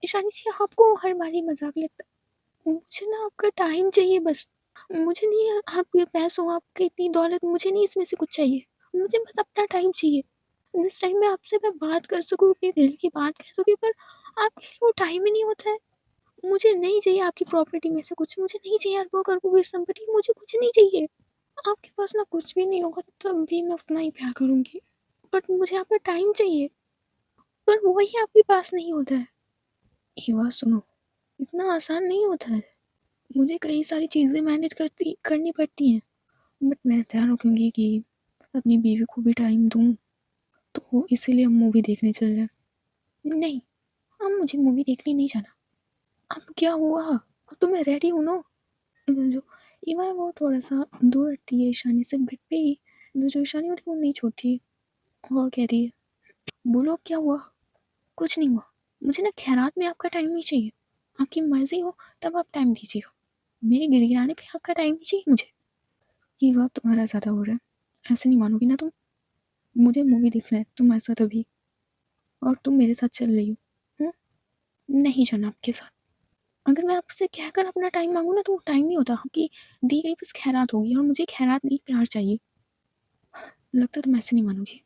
ईशानी जी, आपको हर बारी मजाक लगता है। मुझे ना आपका टाइम चाहिए बस। मुझे नहीं है आपके पैसों, आपकी इतनी दौलत, मुझे नहीं इसमें से कुछ चाहिए। मुझे बस अपना टाइम चाहिए, जिस टाइम में आपसे मैं बात कर सकूँ, अपने दिल की बात कह सकूँ, पर आपके लिए वो टाइम ही नहीं होता है। मुझे नहीं चाहिए आपकी प्रॉपर्टी में से कुछ, मुझे नहीं चाहिए अरबों खरबों की संपत्ति, मुझे कुछ नहीं चाहिए। आपके पास ना कुछ भी नहीं होगा तब भी मैं उतना ही प्यार करूँगी, बट मुझे आपका टाइम चाहिए, पर वही आपके पास नहीं होता है। ईवा सुनो, इतना आसान नहीं होता है। मुझे कई सारी चीज़ें मैनेज करनी पड़ती हैं, बट मैं तैयार रखूँगी कि अपनी बीवी को भी टाइम दूँ, तो इसीलिए हम मूवी देखने चल रहे हैं। नहीं, अब मुझे मूवी देखने नहीं जाना। अब क्या हुआ? अब तो मैं रेडी हूँ ना। इधर जो ईवा है वो थोड़ा-सा दूर हटती है ईशानी से, बेड पे ही। इधर जो ईशानी होती है वो नहीं छोड़ती और कहती है, बोलो अब क्या हुआ? कुछ नहीं हुआ। मुझे ना खैरात में आपका टाइम नहीं चाहिए। आपकी मर्ज़ी हो तब आप टाइम दीजिएगा। मेरे गिड़गिड़ाने पे आपका टाइम नहीं चाहिए मुझे। ईवा, अब तुम्हारा ज़्यादा हो रहा है। ऐसे नहीं मानोगी ना तुम। मुझे मूवी देखना है तुम्हारे साथ अभी, और तुम मेरे साथ चल रही हो। हुँ? नहीं जाना आपके साथ। अगर मैं आपसे कहकर अपना टाइम माँगूँ ना तो वो टाइम नहीं होता, आपकी दी गई बस खैरात होगी, और मुझे खैरात नहीं, प्यार चाहिए। लगता है तुम ऐसे नहीं मानोगी।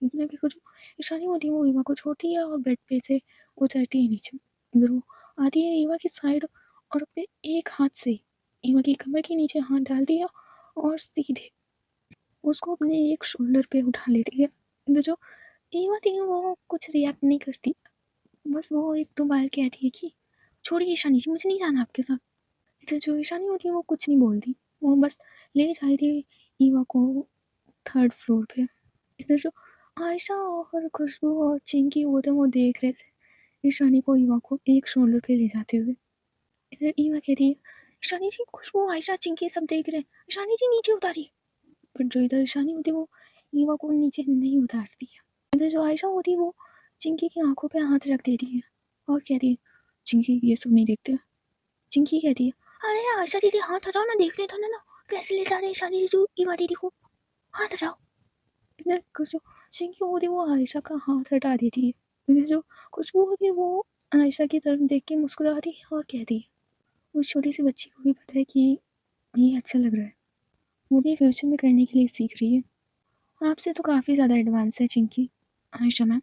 इतने भी कुछ ईशानी होती है वो ईवा को छोड़ती है और बेड पे से उतरती है नीचे। इधर वो आती है ईवा की साइड, और अपने एक हाथ से ईवा की कमर के नीचे हाथ डाल दिया और सीधे उसको अपने एक शोल्डर पे उठा लेती है। इधर जो ईवा थी वो कुछ रिएक्ट नहीं करती, बस वो एक दो बार कहती है कि छोड़िए ईशानी जी, मुझे नहीं जाना आपके साथ। इधर जो ईशानी होती है वो कुछ नहीं बोलती, वो बस ले जा रही थी ईवा को थर्ड फ्लोर पे। इधर जो आयशा और खुशबू और चिंकी होते वो देख रहे थे ईशानी को ईवा को एक शोल्डर पे ले जाते हुए। इधर ईवा कहती है, ईशानी जी, खुशबू आयशा चिंकी सब देख रहे हैं, ईशानी जी नीचे उतारिए। बट जो इधर ईशानी होती है वो ईवा को नीचे नहीं उतारती है। इधर जो आयशा होती है वो चिंकी की आंखों पे हाथ रख देती है और कहती है, चिंकी ये सब नहीं देखते। चिंकी कहती है, अरे आयशा दीदी हाथ हटाओ ना, देख रहे थे ना कैसे ले जा रहे हैं ईशानी जी ईवा दीदी को, हाथ हटाओ। इधर जो चिंकी होती है वो आयशा का हाथ हटा देती है। इधर जो खुशबू होती है वो आयशा की तरफ देख के मुस्कुराती है और कहती है, उस छोटी सी बच्ची को भी पता है कि ये अच्छा लग रहा है, वो भी फ्यूचर में करने के लिए सीख रही है। आपसे तो काफ़ी ज़्यादा एडवांस है चिंकी। आयशा मैम,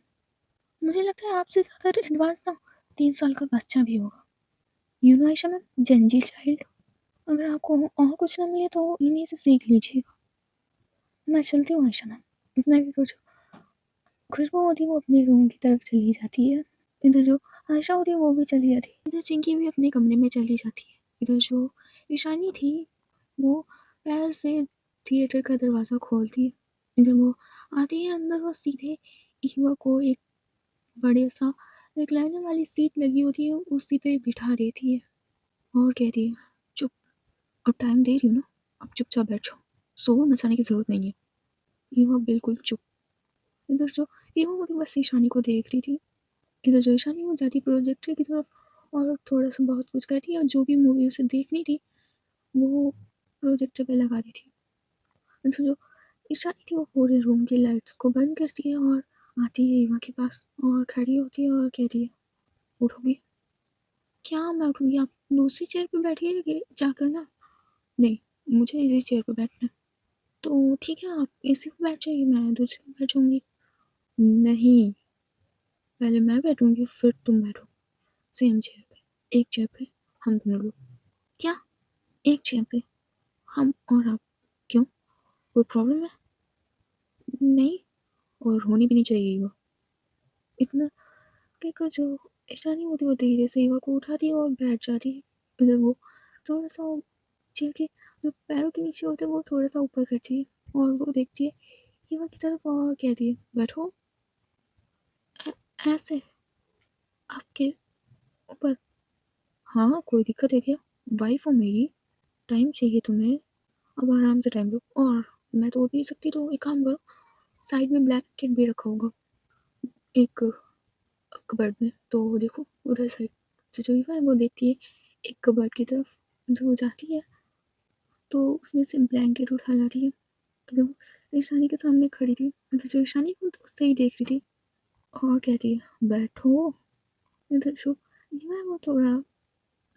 मुझे लगता है आपसे ज़्यादा एडवांस ना 3 साल का बच्चा भी होगा। You know Ayesha ma'am, Gen Z child. अगर आपको और कुछ ना मिले तो इन्हीं से सीख लीजिएगा। मैं चलती हूँ आयशा मैम। इतना कि कुछ खुशबू होती है वो अपने रूम की तरफ चली जाती है। इधर जो आयशा होती है वो भी चली जाती है। इधर चिंकी भी अपने कमरे में चली जाती है। इधर जो ईशानी थी वो पैर से थिएटर का दरवाज़ा खोलती है। इधर वो आती है अंदर, वो सीधे ईवा को एक बढ़िया-सा रिक्लाइनर वाली सीट लगी होती है, उसी पे बिठा देती है और कहती है, "चुप, अब टाइम दे रही हूँ ना, अब चुपचाप बैठ जाओ, शोर मचाने की ज़रूरत नहीं है।" ईवा बिल्कुल चुप। इधर जो ईवा वो तो बस ईशानी को देख रही थी। इधर जो ईशानी वो जाती प्रोजेक्टर की तरफ और थोड़ा-सा बहुत कुछ करती है और जो भी मूवी उसे देखनी थी, वो प्रोजेक्टर पे लगा दी थी। तो जो ईशानी थी वो पूरे रूम की लाइट्स को बंद करती है और आती है ईवा के पास और खड़ी होती है और कहती है, "उठोगी?" "क्या मैं उठूँगी? आप दूसरी चेयर पे बैठिए कि क्या करना है?" "नहीं, मुझे इसी चेयर पे बैठना है।" "तो ठीक है, आप इसी पे बैठ जाइए, मैं दूसरी पे बैठ जाऊँगी।" "नहीं, पहले मैं बैठूँगी फिर तुम बैठो, सेम चेयर पे। एक चेयर पे हम दोनों लोग।" "क्या? एक चेयर पे हम और आप? क्यों? कोई प्रॉब्लम है?" "नहीं, और होनी भी नहीं चाहिए वो।" इतना कहकर जो ईशानी होती वो धीरे से ईवा को उठाती है और बैठ जाती है। इधर वो थोड़ा-सा चेयर के जो पैरों के नीचे होते हैं वो थोड़ा-सा ऊपर करती है और वो देखती है ईवा की तरफ और कहती है, "बैठो।" "ऐ ऐसे आपके ऊपर?" "हाँ, कोई दिक्कत है क्या? वाइफ़ हो मेरी, टाइम चाहिए तुम्हें, अब आराम से टाइम लो और मैं तो उठ नहीं सकती तो एक काम करो, साइड में ब्लैंकेट भी रखा होगा एक कबर्ड में, तो देखो उधर साइड।" तो जो ईवा है वो देखती है एक कबर्ड की तरफ, जो वो जाती है तो उसमें से ब्लैंकेट उठा लाती है। मतलब ईशानी के सामने खड़ी थी, मतलब जो ईशानी को तो उससे ही देख रही थी और कहती है, "बैठो।" मतलब जो ईवा है वो थोड़ा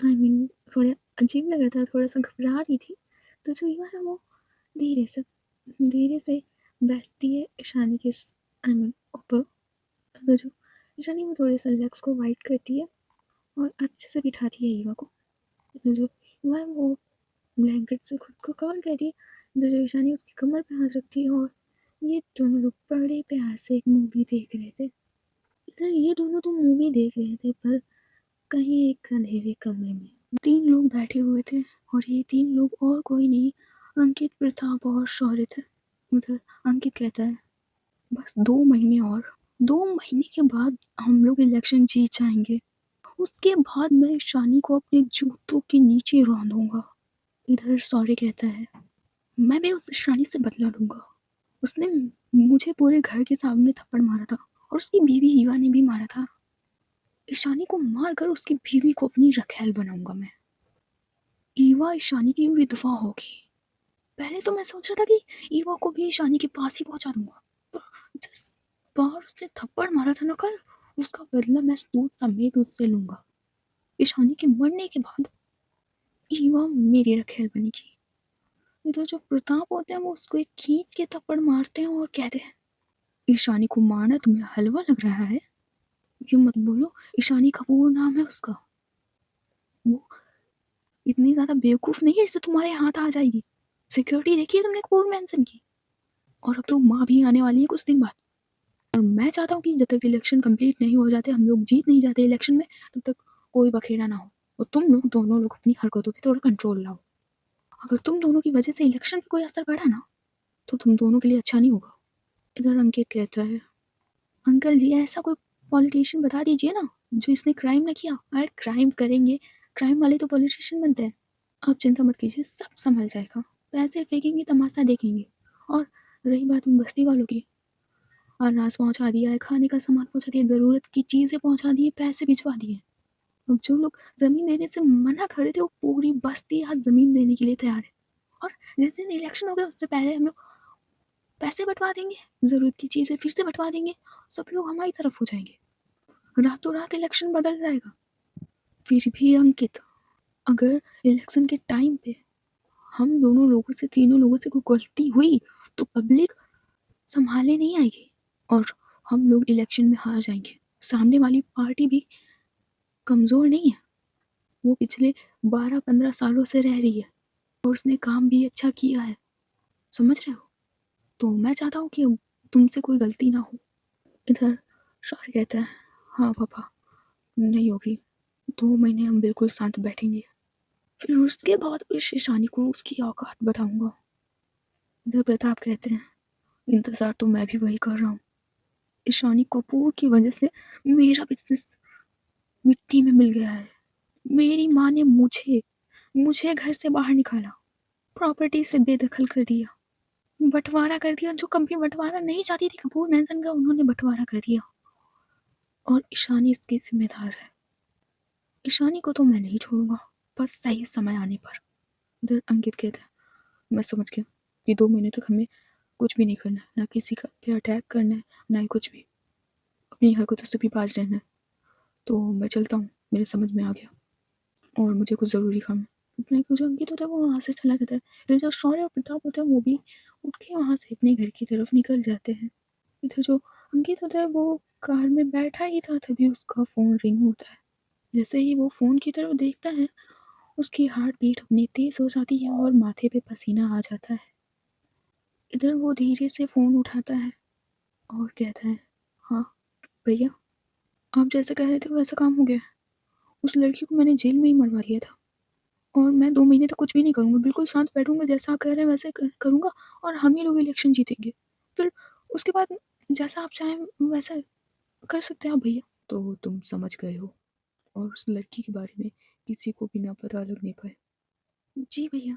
आई मीन थोड़ा अजीब लग रहा था, थोड़ा-सा घबरा रही थी। तो जो ईवा है वो धीरे से धीरे से बैठती है ईशानी के आई मीन ऊपर। तो जो ईशानी वो थोड़े-से लेग्स को वाइड करती है और अच्छे से बिठाती है ईवा को। तो जो ईवा है वो ब्लैंकेट से खुद को कवर करती है, तो जो ईशानी उसकी कमर पे हाथ रखती है और ये दोनों लोग बड़े प्यार से एक मूवी देख रहे थे। इधर ये दोनों तो मूवी देख रहे थे पर कहीं एक अंधेरे कमरे में 3 लोग बैठे हुए थे और ये 3 लोग और कोई नहीं, अंकित, प्रताप और शौर्य थे। उधर अंकित कहता है, "बस 2 महीने और, 2 महीने के बाद हम लोग इलेक्शन जीत जाएँगे। उसके बाद मैं ईशानी को अपने जूतों के नीचे रौंदूँगा।" इधर शौर्य कहता है, "मैं भी उस ईशानी से बदला लूँगा। उसने मुझे पूरे घर के सामने थप्पड़ मारा था और उसकी बीवी ईवा ने भी मारा था। ईशानी को मारकर उसकी बीवी को अपनी रखैल बनाऊँगा मैं। ईवा ईशानी की विधवा होगी। पहले तो मैं सोच रहा था कि ईवा को भी ईशानी के पास ही पहुँचा दूँगा, पर जिस बार उसने थप्पड़ मारा था ना कल, उसका बदला मैं सूद समेत उससे लूँगा। ईशानी के मरने के बाद ईवा मेरी रखैल बनेगी।" इधर जो प्रताप होते हैं वो उसको एक खींच के थप्पड़ मारते हैं और कहते हैं, "ईशानी को मारना तुम्हें हलवा लग रहा है? ये मत बोलो, ईशानी कपूर नाम है उसका। वो इतनी ज़्यादा बेवकूफ़ नहीं है जिससे तुम्हारे हाथ आ जाएगी। सिक्योरिटी देखी है तुमने कपूर मैंसन की? और अब तो माँ भी आने वाली है कुछ दिन बाद। और मैं चाहता हूँ कि जब तक इलेक्शन कंप्लीट नहीं हो जाते, हम लोग जीत नहीं जाते इलेक्शन में, तब तक कोई बखेड़ा ना हो। और तुम लोग दोनों लोग अपनी हरकतों पे थोड़ा कंट्रोल लाओ। अगर तुम दोनों की वजह से इलेक्शन पे कोई असर पड़ा ना, तो तुम दोनों के लिए अच्छा नहीं होगा।" इधर अंकित कहता है, "अंकल जी ऐसा कोई पॉलिटिशियन बता दीजिए ना, जो इसने क्राइम ना किया। अरे क्राइम करेंगे, क्राइम वाले तो पॉलिटिशियन बनते हैं। आप चिंता मत कीजिए, सब संभल जाएगा। पैसे फेंकेंगे, तमाशा देखेंगे। और रही बात उन बस्ती वालों की, अनाज पहुँचा दिया है, खाने का सामान पहुँचा दिया, ज़रूरत की चीज़ें पहुँचा दी हैं, पैसे भिजवा दिए। अब जो लोग ज़मीन देने से मना कर रहे थे, वो पूरी बस्ती आज ज़मीन देने के लिए तैयार है। और जिस दिन इलेक्शन हो गया, उससे पहले हम लोग पैसे बँटवा देंगे, ज़रूरत की चीज़ें फिर से बँटवा देंगे, सब लोग हमारी तरफ हो जाएँगे। रातों रात इलेक्शन बदल जाएगा।" फिर भी अंकित, अगर इलेक्शन के टाइम पे हम दोनों लोगों से, तीनों लोगों से कोई गलती हुई, तो पब्लिक सँभालने नहीं आएगी और हम लोग इलेक्शन में हार जाएँगे। सामने वाली पार्टी भी कमज़ोर नहीं है, वो पिछले 12-15 सालों से रह रही है और उसने काम भी अच्छा किया है, समझ रहे हो? तो मैं चाहता हूँ कि तुमसे कोई गलती ना हो। इधर शौर्य कहता है, "हाँ पापा, नहीं होगी। 2 महीने हम बिल्कुल शांत बैठेंगे। फिर उसके बाद उस ईशानी को उसकी औकात बताऊँगा।" इधर प्रताप कहते हैं, "इंतज़ार तो मैं भी वही कर रहा हूँ। ईशानी कपूर की वजह से मेरा बिज़नेस मिट्टी में मिल गया है। मेरी माँ ने मुझे मुझे घर से बाहर निकाला, प्रॉपर्टी से बेदखल कर दिया, बँटवारा कर दिया। जो कंपनी बँटवारा नहीं चाहती थी कपूर नेल्सन का, उन्होंने बँटवारा कर दिया और ईशानी इसकी ज़िम्मेदार है। ईशानी को तो मैं नहीं छोड़ूँगा, पर सही समय आने पर। इधर अंकित कहता है, मैं समझ गया, ये 2 महीने तक हमें कुछ भी नहीं करना है, ना किसी का पे अटैक करना है, ना ही कुछ भी। अपनी हरकतों से भी बाज रहना है। तो मैं चलता हूँ, मेरे समझ में आ गया और मुझे कुछ ज़रूरी काम है। इतना कि जो अंकित होता है वो वहाँ से चला जाता है। इधर जो शौर्य और प्रताप होते हैं वो भी उठ के वहाँ से अपने घर की तरफ निकल जाते हैं। इधर जो अंकित होता है वो कार में बैठा ही था, तभी उसका फ़ोन रिंग होता है। जैसे ही वो फ़ोन की तरफ देखता है, उसकी हार्ट बीट अपनी तेज़ हो जाती है और माथे पे पसीना आ जाता है। इधर वो धीरे से फ़ोन उठाता है और कहता है, हाँ भैया, आप जैसे कह रहे थे वैसा काम हो गया। उस लड़की को मैंने जेल में ही मरवा दिया था और मैं 2 महीने तक कुछ भी नहीं करूँगा, बिल्कुल शांत बैठूँगा, जैसा आप कह रहे हैं वैसे करूँगा और हम ही लोग इलेक्शन जीतेंगे। फिर उसके बाद जैसा आप चाहें वैसा कर सकते हैं आप भैया। तो तुम समझ गए हो और उस लड़की के बारे में किसी को भी ना पता लगने पाए। जी भैया।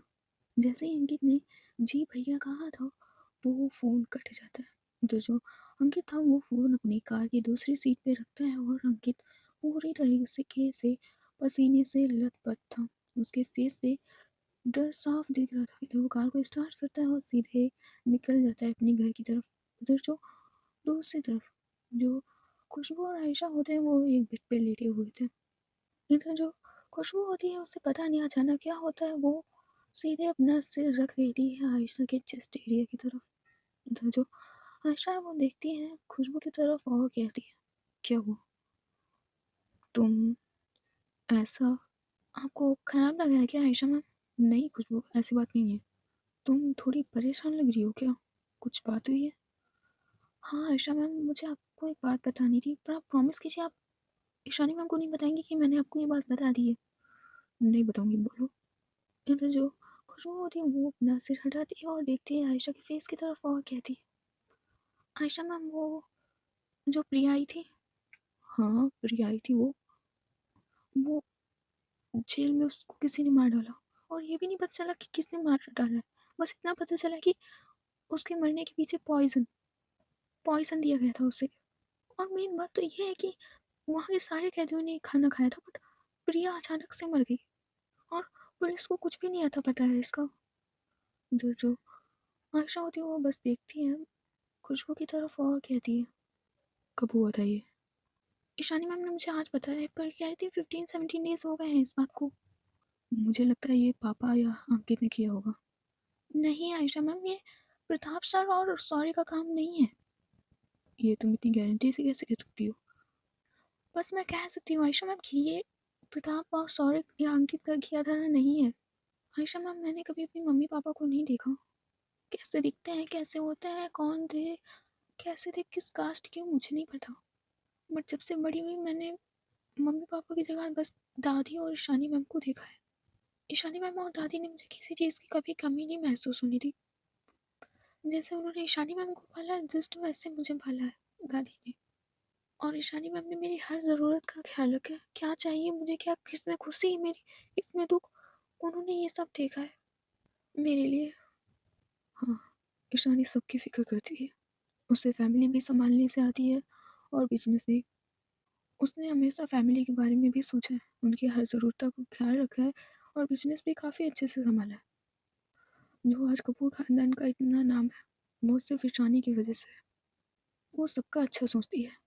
जैसे ही अंकित ने जी भैया कहा था, वो फ़ोन कट जाता है। तो जो अंकित था वो फ़ोन अपनी कार की दूसरी सीट पे रखता है और अंकित पूरी तरीके से पसीने से लथपथ था। उसके फेस पे डर साफ दिख रहा था। इधर वो कार को स्टार्ट करता है और सीधे निकल जाता है अपने घर की तरफ। उधर जो दूसरी तरफ जो खुशबू और आयशा होते हैं वो एक बेड पे लेटे हुए थे। इधर जो खुशबू होती है उसे पता नहीं अचानक क्या होता है, वो सीधे अपना सिर रख देती है आयशा के चेस्ट एरिया की तरफ। इधर जो आयशा है वो देखती है खुशबू की तरफ और कहती है, क्या हुआ? तुम ऐसा आपको खराब लगा है क्या आयशा मैम? नहीं खुशबू, ऐसी बात नहीं है। तुम थोड़ी परेशान लग रही हो क्या? कुछ बात हुई है? हाँ आयशा मैम, मुझे आपको एक बात बतानी थी, पर आप प्रॉमिस कीजिए आप ईशानी मैम को नहीं बताएंगी कि मैंने आपको ये बात बता दी है। नहीं बताऊंगी, बोलो। इधर जो खुशबू होती है वो अपना सिर हटाती है और देखती है आयशा के फेस की तरफ और कहती है, आयशा मैम वो जो प्रिया आई थी। हाँ प्रिया आई थी, वो जेल में उसको किसी ने मार डाला और ये भी नहीं पता चला कि किसने मार डाला है। बस इतना पता चला कि उसके मरने के पीछे पॉइजन पॉइजन दिया गया था उसे। और मेन बात तो ये है कि वहाँ के सारे कैदियों ने खाना खाया था, बट प्रिया अचानक से मर गई और पुलिस को कुछ भी नहीं आता पता है इसका। इधर जो आयशा होती है वो बस देखती है खुशबू की तरफ और कहती है, कब हुआ था ये? ईशानी मैम ने मुझे आज बताया, पर कह रही थी 15-17 डेज हो गए हैं इस बात को। मुझे लगता है ये पापा या अंकित ने किया होगा। नहीं आयशा मैम, ये प्रताप सर और सॉरी का काम नहीं है। ये तुम इतनी गारंटी से कैसे कह सकती हो? बस मैं कह सकती हूँ आयशा मैम कि ये प्रताप और सौरभ या अंकित का किया धरा नहीं है। आयशा मैम, मैंने कभी अपनी मम्मी पापा को नहीं देखा। कैसे दिखते हैं, कैसे होते हैं, कौन थे, कैसे थे, किस कास्ट के, मुझे नहीं पता। बट जब से बड़ी हुई मैंने मम्मी पापा की जगह बस दादी और ईशानी मैम को देखा है। ईशानी मैम और दादी ने मुझे किसी चीज़ की कभी कमी नहीं महसूस होने दी। जैसे उन्होंने ईशानी मैम को पाला है, जस्ट वैसे मुझे पाला है दादी ने। और ईशानी मैम ने मेरी हर ज़रूरत का ख्याल रखा है। क्या चाहिए मुझे, क्या किसमें खुशी मेरी, इसमें दुख, उन्होंने ये सब देखा है मेरे लिए। हाँ, ईशानी सबकी फ़िक्र करती है। उसे फैमिली भी सँभालने से आती है और बिज़नेस भी। उसने हमेशा फैमिली के बारे में भी सोचा है, उनकी हर ज़रूरतों का ख्याल रखा है और बिज़नेस भी काफ़ी अच्छे से सँभाला है। जो आज कपूर ख़ानदान का इतना नाम है, वो सिर्फ़ ईशानी की वज़ह से है। वो सबका अच्छा सोचती है।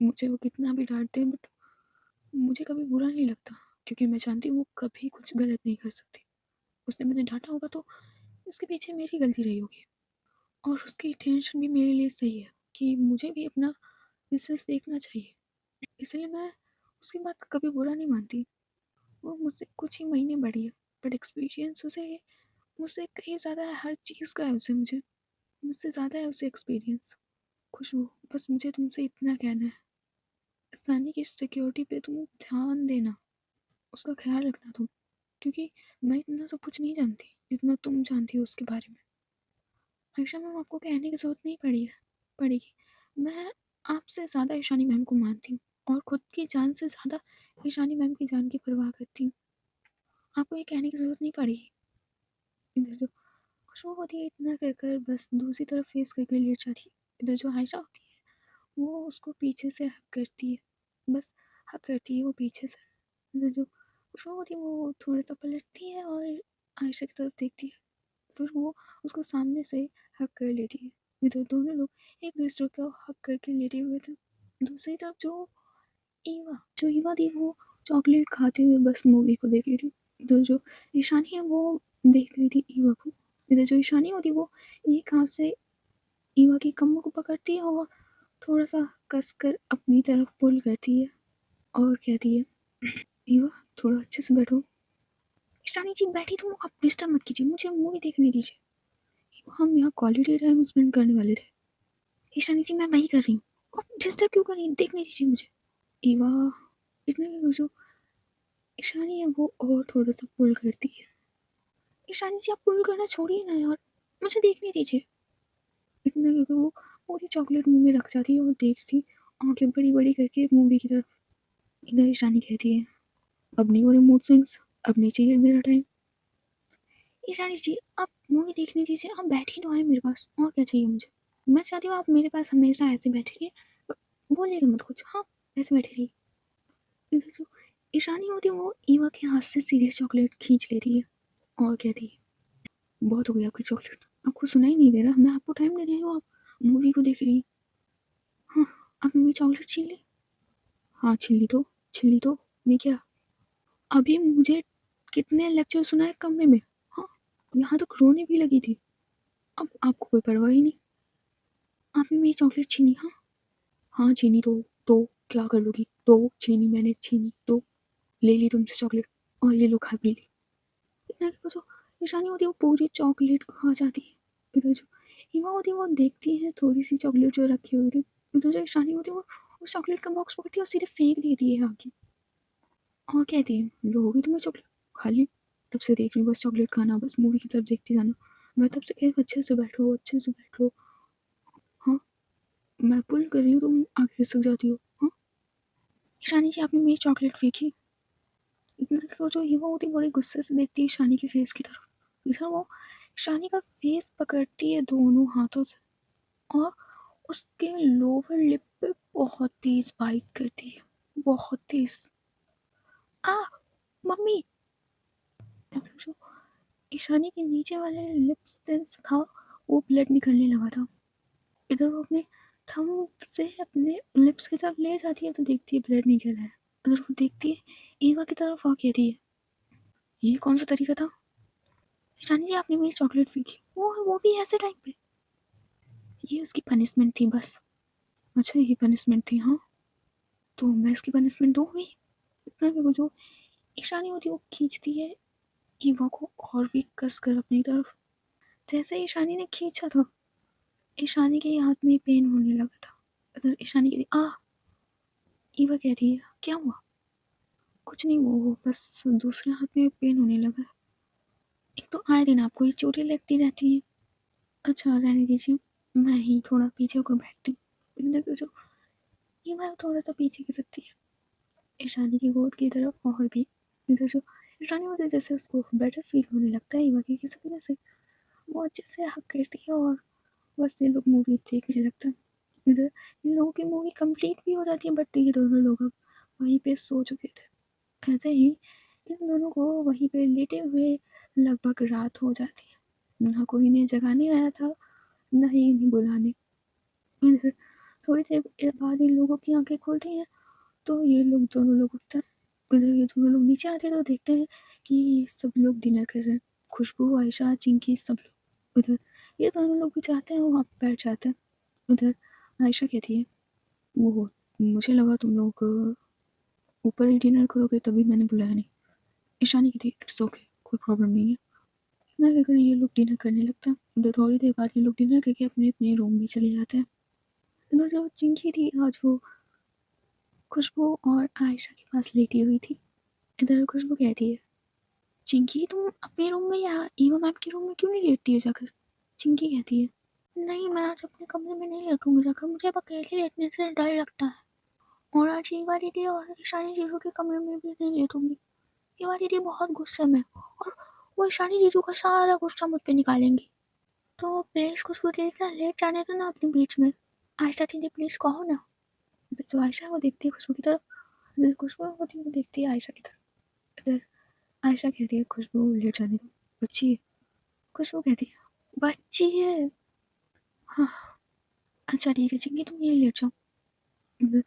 मुझे वो कितना भी डाँट दे, बट मुझे कभी बुरा नहीं लगता, क्योंकि मैं जानती हूँ वो कभी कुछ गलत नहीं कर सकती। उसने मुझे डाँटा होगा तो इसके पीछे मेरी गलती रही होगी और उसकी इंटेंशन भी मेरे लिए सही है कि मुझे भी अपना बिज़नेस देखना चाहिए। इसलिए मैं उसकी बात का कभी बुरा नहीं मानती। वो मुझसे कुछ ही महीने बड़ी है, बट एक्सपीरियंस उसे मुझसे कहीं ज़्यादा है, हर चीज़ का है उसे मुझसे ज़्यादा है उसे एक्सपीरियंस। खुशबू, बस मुझे तुमसे इतना कहना है, सनी की सिक्योरिटी पे तुम ध्यान देना, उसका ख़्याल रखना तुम, क्योंकि मैं इतना सब कुछ नहीं जानती जितना तुम जानती हो उसके बारे में। आयशा मैम, आपको कहने की ज़रूरत नहीं पड़ेगी। मैं आपसे ज़्यादा ईशानी मैम को मानती हूँ और खुद की जान से ज़्यादा ईशानी मैम की जान की परवाह करती हूँ। आपको ये कहने की ज़रूरत नहीं पड़ेगी। इधर जो खुशबू होती है इतना कहकर बस दूसरी तरफ फेस करके लेट जाती है। इधर जो आयशा होती है वो उसको पीछे से हग करती है, बस हग करती है वो पीछे से। इधर जो खुशबू होती है वो थोड़ा-सा पलटती है और आयशा की तरफ देखती है, फिर वो उसको सामने से हग कर लेती है। इधर दोनों लोग एक दूसरे को हग करके लेटे हुए थे। दूसरी तरफ जो ईवा थी वो चॉकलेट खाते हुए बस मूवी को देख रही थी। इधर जो ईशानी है वो देख रही थी ईवा को। इधर जो ईशानी होती है वो एक हाथ से ईवा की कमर को पकड़ती है और थोड़ा-सा कसकर अपनी तरफ पुल करती है और कहती है, "ईवा थोड़ा अच्छे से बैठो।" ईशानी जी बैठी तो आप डिस्टर्ब मत कीजिए, मुझे मूवी देखने दीजिए। ईवा हम यहाँ क्वालिटी टाइम स्पेंड करने वाले थे। ईशानी जी मैं वही कर रही हूँ। आप डिस्टर्ब क्यों कर रही हैं? देखने दीजिए मुझे। ईवा इतने में वो जो ईशानी है वो और थोड़ा-सा पुल करती है। ईशानी जी आप पुल करना छोड़िए ना यार, मुझे देखने दीजिए। इतना कहकर वो पूरी चॉकलेट मुँह में रख जाती है और देखती आँखें बड़ी-बड़ी करके मूवी की तरफ। इधर ईशानी कहती है, अब नहीं हो रहे मूड स्विंग्स, अब नहीं चाहिए मेरा टाइम। ईशानी जी आप मूवी देखने दीजिए, आप बैठी तो हैं मेरे पास, और क्या चाहिए मुझे? मैं चाहती हूँ आप मेरे पास हमेशा ऐसे बैठी रहिए, बोलिएगा मत कुछ, हाँ, ऐसे बैठी रहिए। इधर जो ईशानी होती है वो ईवा के हाथ से सीधे चॉकलेट खींच लेती है और कहती है, बहुत हो गई आपकी चॉकलेट, आपको सुनाई नहीं दे रहा, मैं आपको टाइम दे रही हूँ, आप मूवी को देख रही हैं। हाँ, आपने मेरी चॉकलेट छीन ली? हाँ, छीन ली तो, नहीं क्या? अभी मुझे कितने लेक्चर सुनाए कमरे में, हाँ, यहाँ तक रोने भी लगी थी, अब आपको कोई परवाह ही नहीं। आपने मेरी चॉकलेट छीनी, हाँ? हाँ, छीनी तो क्या कर लोगी? तो छीनी मैंने, छीनी तो ले ली तुमसे चॉकलेट और ये लो खा पी ली। इधर को जो ईशानी होती है वो पूरी चॉकलेट खा जाती है। इधर जो हिमा होती है वो देखती है थोड़ी सी चॉकलेट जो रखी हुई थी। इधर जो ईशानी होती है वो उस चॉकलेट का बॉक्स पकड़ती है और सीधे फेंक देती है आगे और कहती है, लो हो गई तुम्हें चॉकलेट, खा ली। तब से देख रही हूँ बस चॉकलेट खाना, बस मूवी की तरफ देखती जाना। मैं तब से कह रही हूँ अच्छे से बैठो, अच्छे से बैठो। हाँ, मैं पुल कर रही हूँ तुम आगे खिसक जाती हो। हाँ, ईशानी जी आपने मेरी चॉकलेट फेंकी। इतना कि वो जो हिमा होती है बड़े गुस्से से देखती है ईशानी के फेस की तरफ। इधर वो ईशानी का फेस पकड़ती है दोनों हाथों से और उसके लोअर लिप पे बहुत तेज बाइट करती है, बहुत तेज। आ मम्मी। इधर जो ईशानी के नीचे वाले लिप्स से था वो ब्लड निकलने लगा था। इधर वो अपने थंब से अपने लिप्स की तरफ ले जाती है तो देखती है ब्लड निकल है। इधर वो देखती है ईवा की तरफ और कहती है, ये कौन सा तरीका था? ईशानी जी आपने मेरी चॉकलेट फेंकी, वो भी ऐसे टाइम पे। ये उसकी पनिशमेंट थी बस। अच्छा ये पनिशमेंट थी, हाँ, तो मैं इसकी पनिशमेंट दूंगी। इतना कि वो जो ईशानी होती है वो खींचती है ईवा को और भी कस कर अपनी तरफ। जैसे ईशानी ने खींचा था ईशानी के हाथ में पेन होने लगा था। इधर ईशानी कहती आ, ईवा कहती है क्या हुआ? कुछ नहीं, वो बस दूसरे हाथ में पेन होने लगा। एक तो आए दिन आपको ये चोटें लगती रहती हैं। अच्छा रहने दीजिए, मैं ही थोड़ा पीछे होकर बैठती हूँ। इधर जो ईवा थोड़ा सा पीछे खिसकती है ईशानी की गोद की तरफ और भी। इधर जो ईशानी होती है जैसे उसको बेटर फील होने लगता है ईवा की खिसकने से, वो अच्छे से हक करती है और बस ये लोग मूवी देखने लगता है। इधर इन लोगों की मूवी कंप्लीट भी हो जाती है बट ये दोनों लोग अब वहीं पे सो चुके थे। ऐसे ही इन दोनों को वहीं पे लेटे हुए लगभग रात हो जाती है। ना कोई इन्हें जगाने आया था, ना ही इन्हें बुलाने। इधर थोड़ी देर बाद इन लोगों की आंखें खुलती हैं तो ये लोग दोनों लोग उठते हैं। उधर ये दोनों लोग नीचे आते हैं तो देखते हैं कि सब लोग डिनर कर रहे हैं। खुशबू, आयशा, चिंकी सब लोग। उधर ये दोनों लोग भी जाते हैं वहाँ पे बैठ जाते हैं। उधर आयशा कहती है, वो मुझे लगा तुम लोग ऊपर ही डिनर करोगे तभी मैंने बुलाया नहीं। ईशानी कहती है इट्स ओके, कोई प्रॉब्लम नहीं है। इतना कहकर ये लोग डिनर करने लगते हैं। उधर थोड़ी देर बाद ये लोग डिनर करके अपने अपने रूम में चले जाते हैं। उधर जो चिंकी थी आज वो खुशबू और आयशा के पास लेटी हुई थी। इधर खुशबू कहती है, चिंकी तुम अपने रूम में या ईवा मैम के रूम में क्यों नहीं लेटती हो जाकर? चिंकी कहती है, नहीं, मैं आज अपने कमरे में नहीं लेटूँगी जाकर, मुझे अब अकेले लेटने से डर लगता है। और आज ईवा दीदी और ईशानी जीजू के कमरे में भी नहीं लेटूँगी। ईवा दीदी बहुत गुस्से में और वो ईशानी जीजू का सारा गुस्सा मुझ पे निकालेंगी। तो प्लीज़ खुशबू दीदी इतना लेट जाने दो ना अपने बीच में। आयशा दीदी प्लीज़ कहो ना। तो जो आयशा है वो देखती है खुशबू की तरफ, इधर खुशबू होती है वो देखती है आयशा की तरफ। इधर आयशा कहती है खुशबू लेट जाने दो, बच्ची है। खुशबू कहती है बच्ची है। हाँ, अच्छा ठीक है चिंकी तुम यहीं लेट जाओ। इधर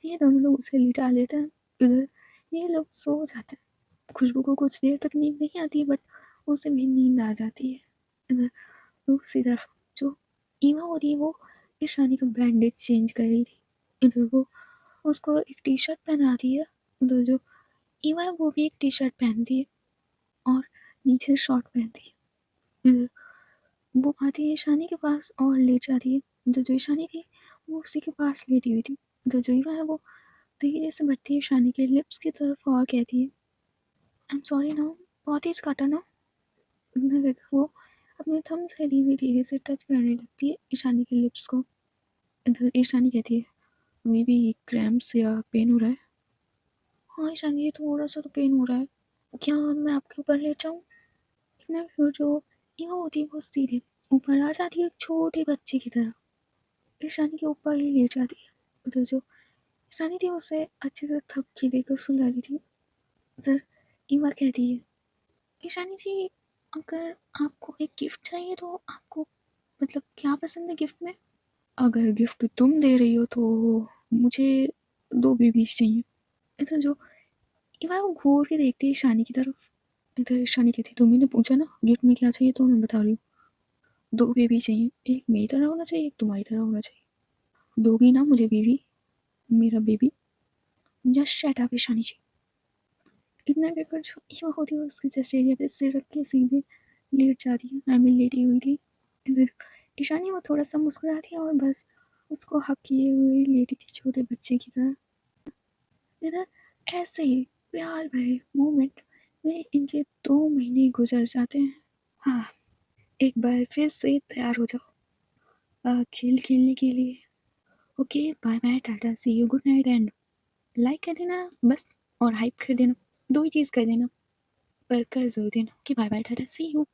ये दोनों लोग उसे लिटा लेते हैं। इधर ये लोग सो जाते हैं। खुशबू को कुछ देर तक नींद नहीं आती बट उसे भी नींद आ जाती है। इधर दूसरी तरफ जो ईवा होती है वो ईशानी का बैंडेज चेंज कर रही थी। इधर वो उसको एक टी शर्ट पहनाती है। उधर जो ईवा है वो भी एक टी शर्ट पहनती है और नीचे शॉर्ट पहनती है। इधर वो आती है ईशानी के पास और लेट जाती है। इधर जो ईशानी थी वो उसी के पास लेटी हुई थी। इधर जो ईवा है वो धीरे से बढ़ती है ईशानी के लिप्स की तरफ और कहती है आई एम सॉरी ना, बहुत ही काटा ना। वो अपने थंब से धीरे धीरे से टच करने लगती है ईशानी के लिप्स को। इधर ईशानी कहती है अभी भी क्रैम्प्स या पेन हो रहा है। हाँ ईशानी ये थोड़ा सा तो पेन हो रहा है, क्या मैं आपके ऊपर ले जाऊँ। इतना फिर जो ईवा होती है वो सीधे ऊपर आ जाती है एक छोटे बच्चे की तरह, ईशानी के ऊपर ही लेट जाती है। उधर जो ईशानी थी उसे अच्छे से थपकी देकर सुला रही थी। उधर ईवा कहती है ईशानी जी अगर आपको एक गिफ्ट चाहिए तो आपको मतलब क्या पसंद है गिफ्ट में। अगर गिफ्ट तुम दे रही हो तो मुझे 2 बेबीज़ चाहिए। इधर जो इवा वो घूर के देखती है ईशानी की तरफ। इधर ईशानी कहती है तुम्ही ने पूछा ना गिफ्ट में क्या चाहिए तो मैं बता रही हूँ। 2 बेबी चाहिए, एक मेरी तरह होना चाहिए, एक तुम्हारी तरह होना चाहिए। दोगी ना मुझे बेबी, मेरा baby. Just shut up Ishani ji. इतना कहकर जो इवा होती है उसके जस्ट एरिया पे सिर रख के सीधे लेट जाती है। आई मीन लेटी हुई थी। इधर ईशानी वो थोड़ा सा मुस्कुराती है और बस उसको हक किए हुए लेटी थी छोटे बच्चे की तरह। इधर ऐसे ही प्यार भरे मोमेंट में इनके 2 महीने गुजर जाते हैं। हाँ, एक बार फिर से तैयार हो जाओ खेल खेलने के लिए। Okay bye bye tata see you good night and like कर देना बस और हाइप कर देना, 2 ही चीज़ कर देना पर कर ज़रूर देना कि bye bye tata see you.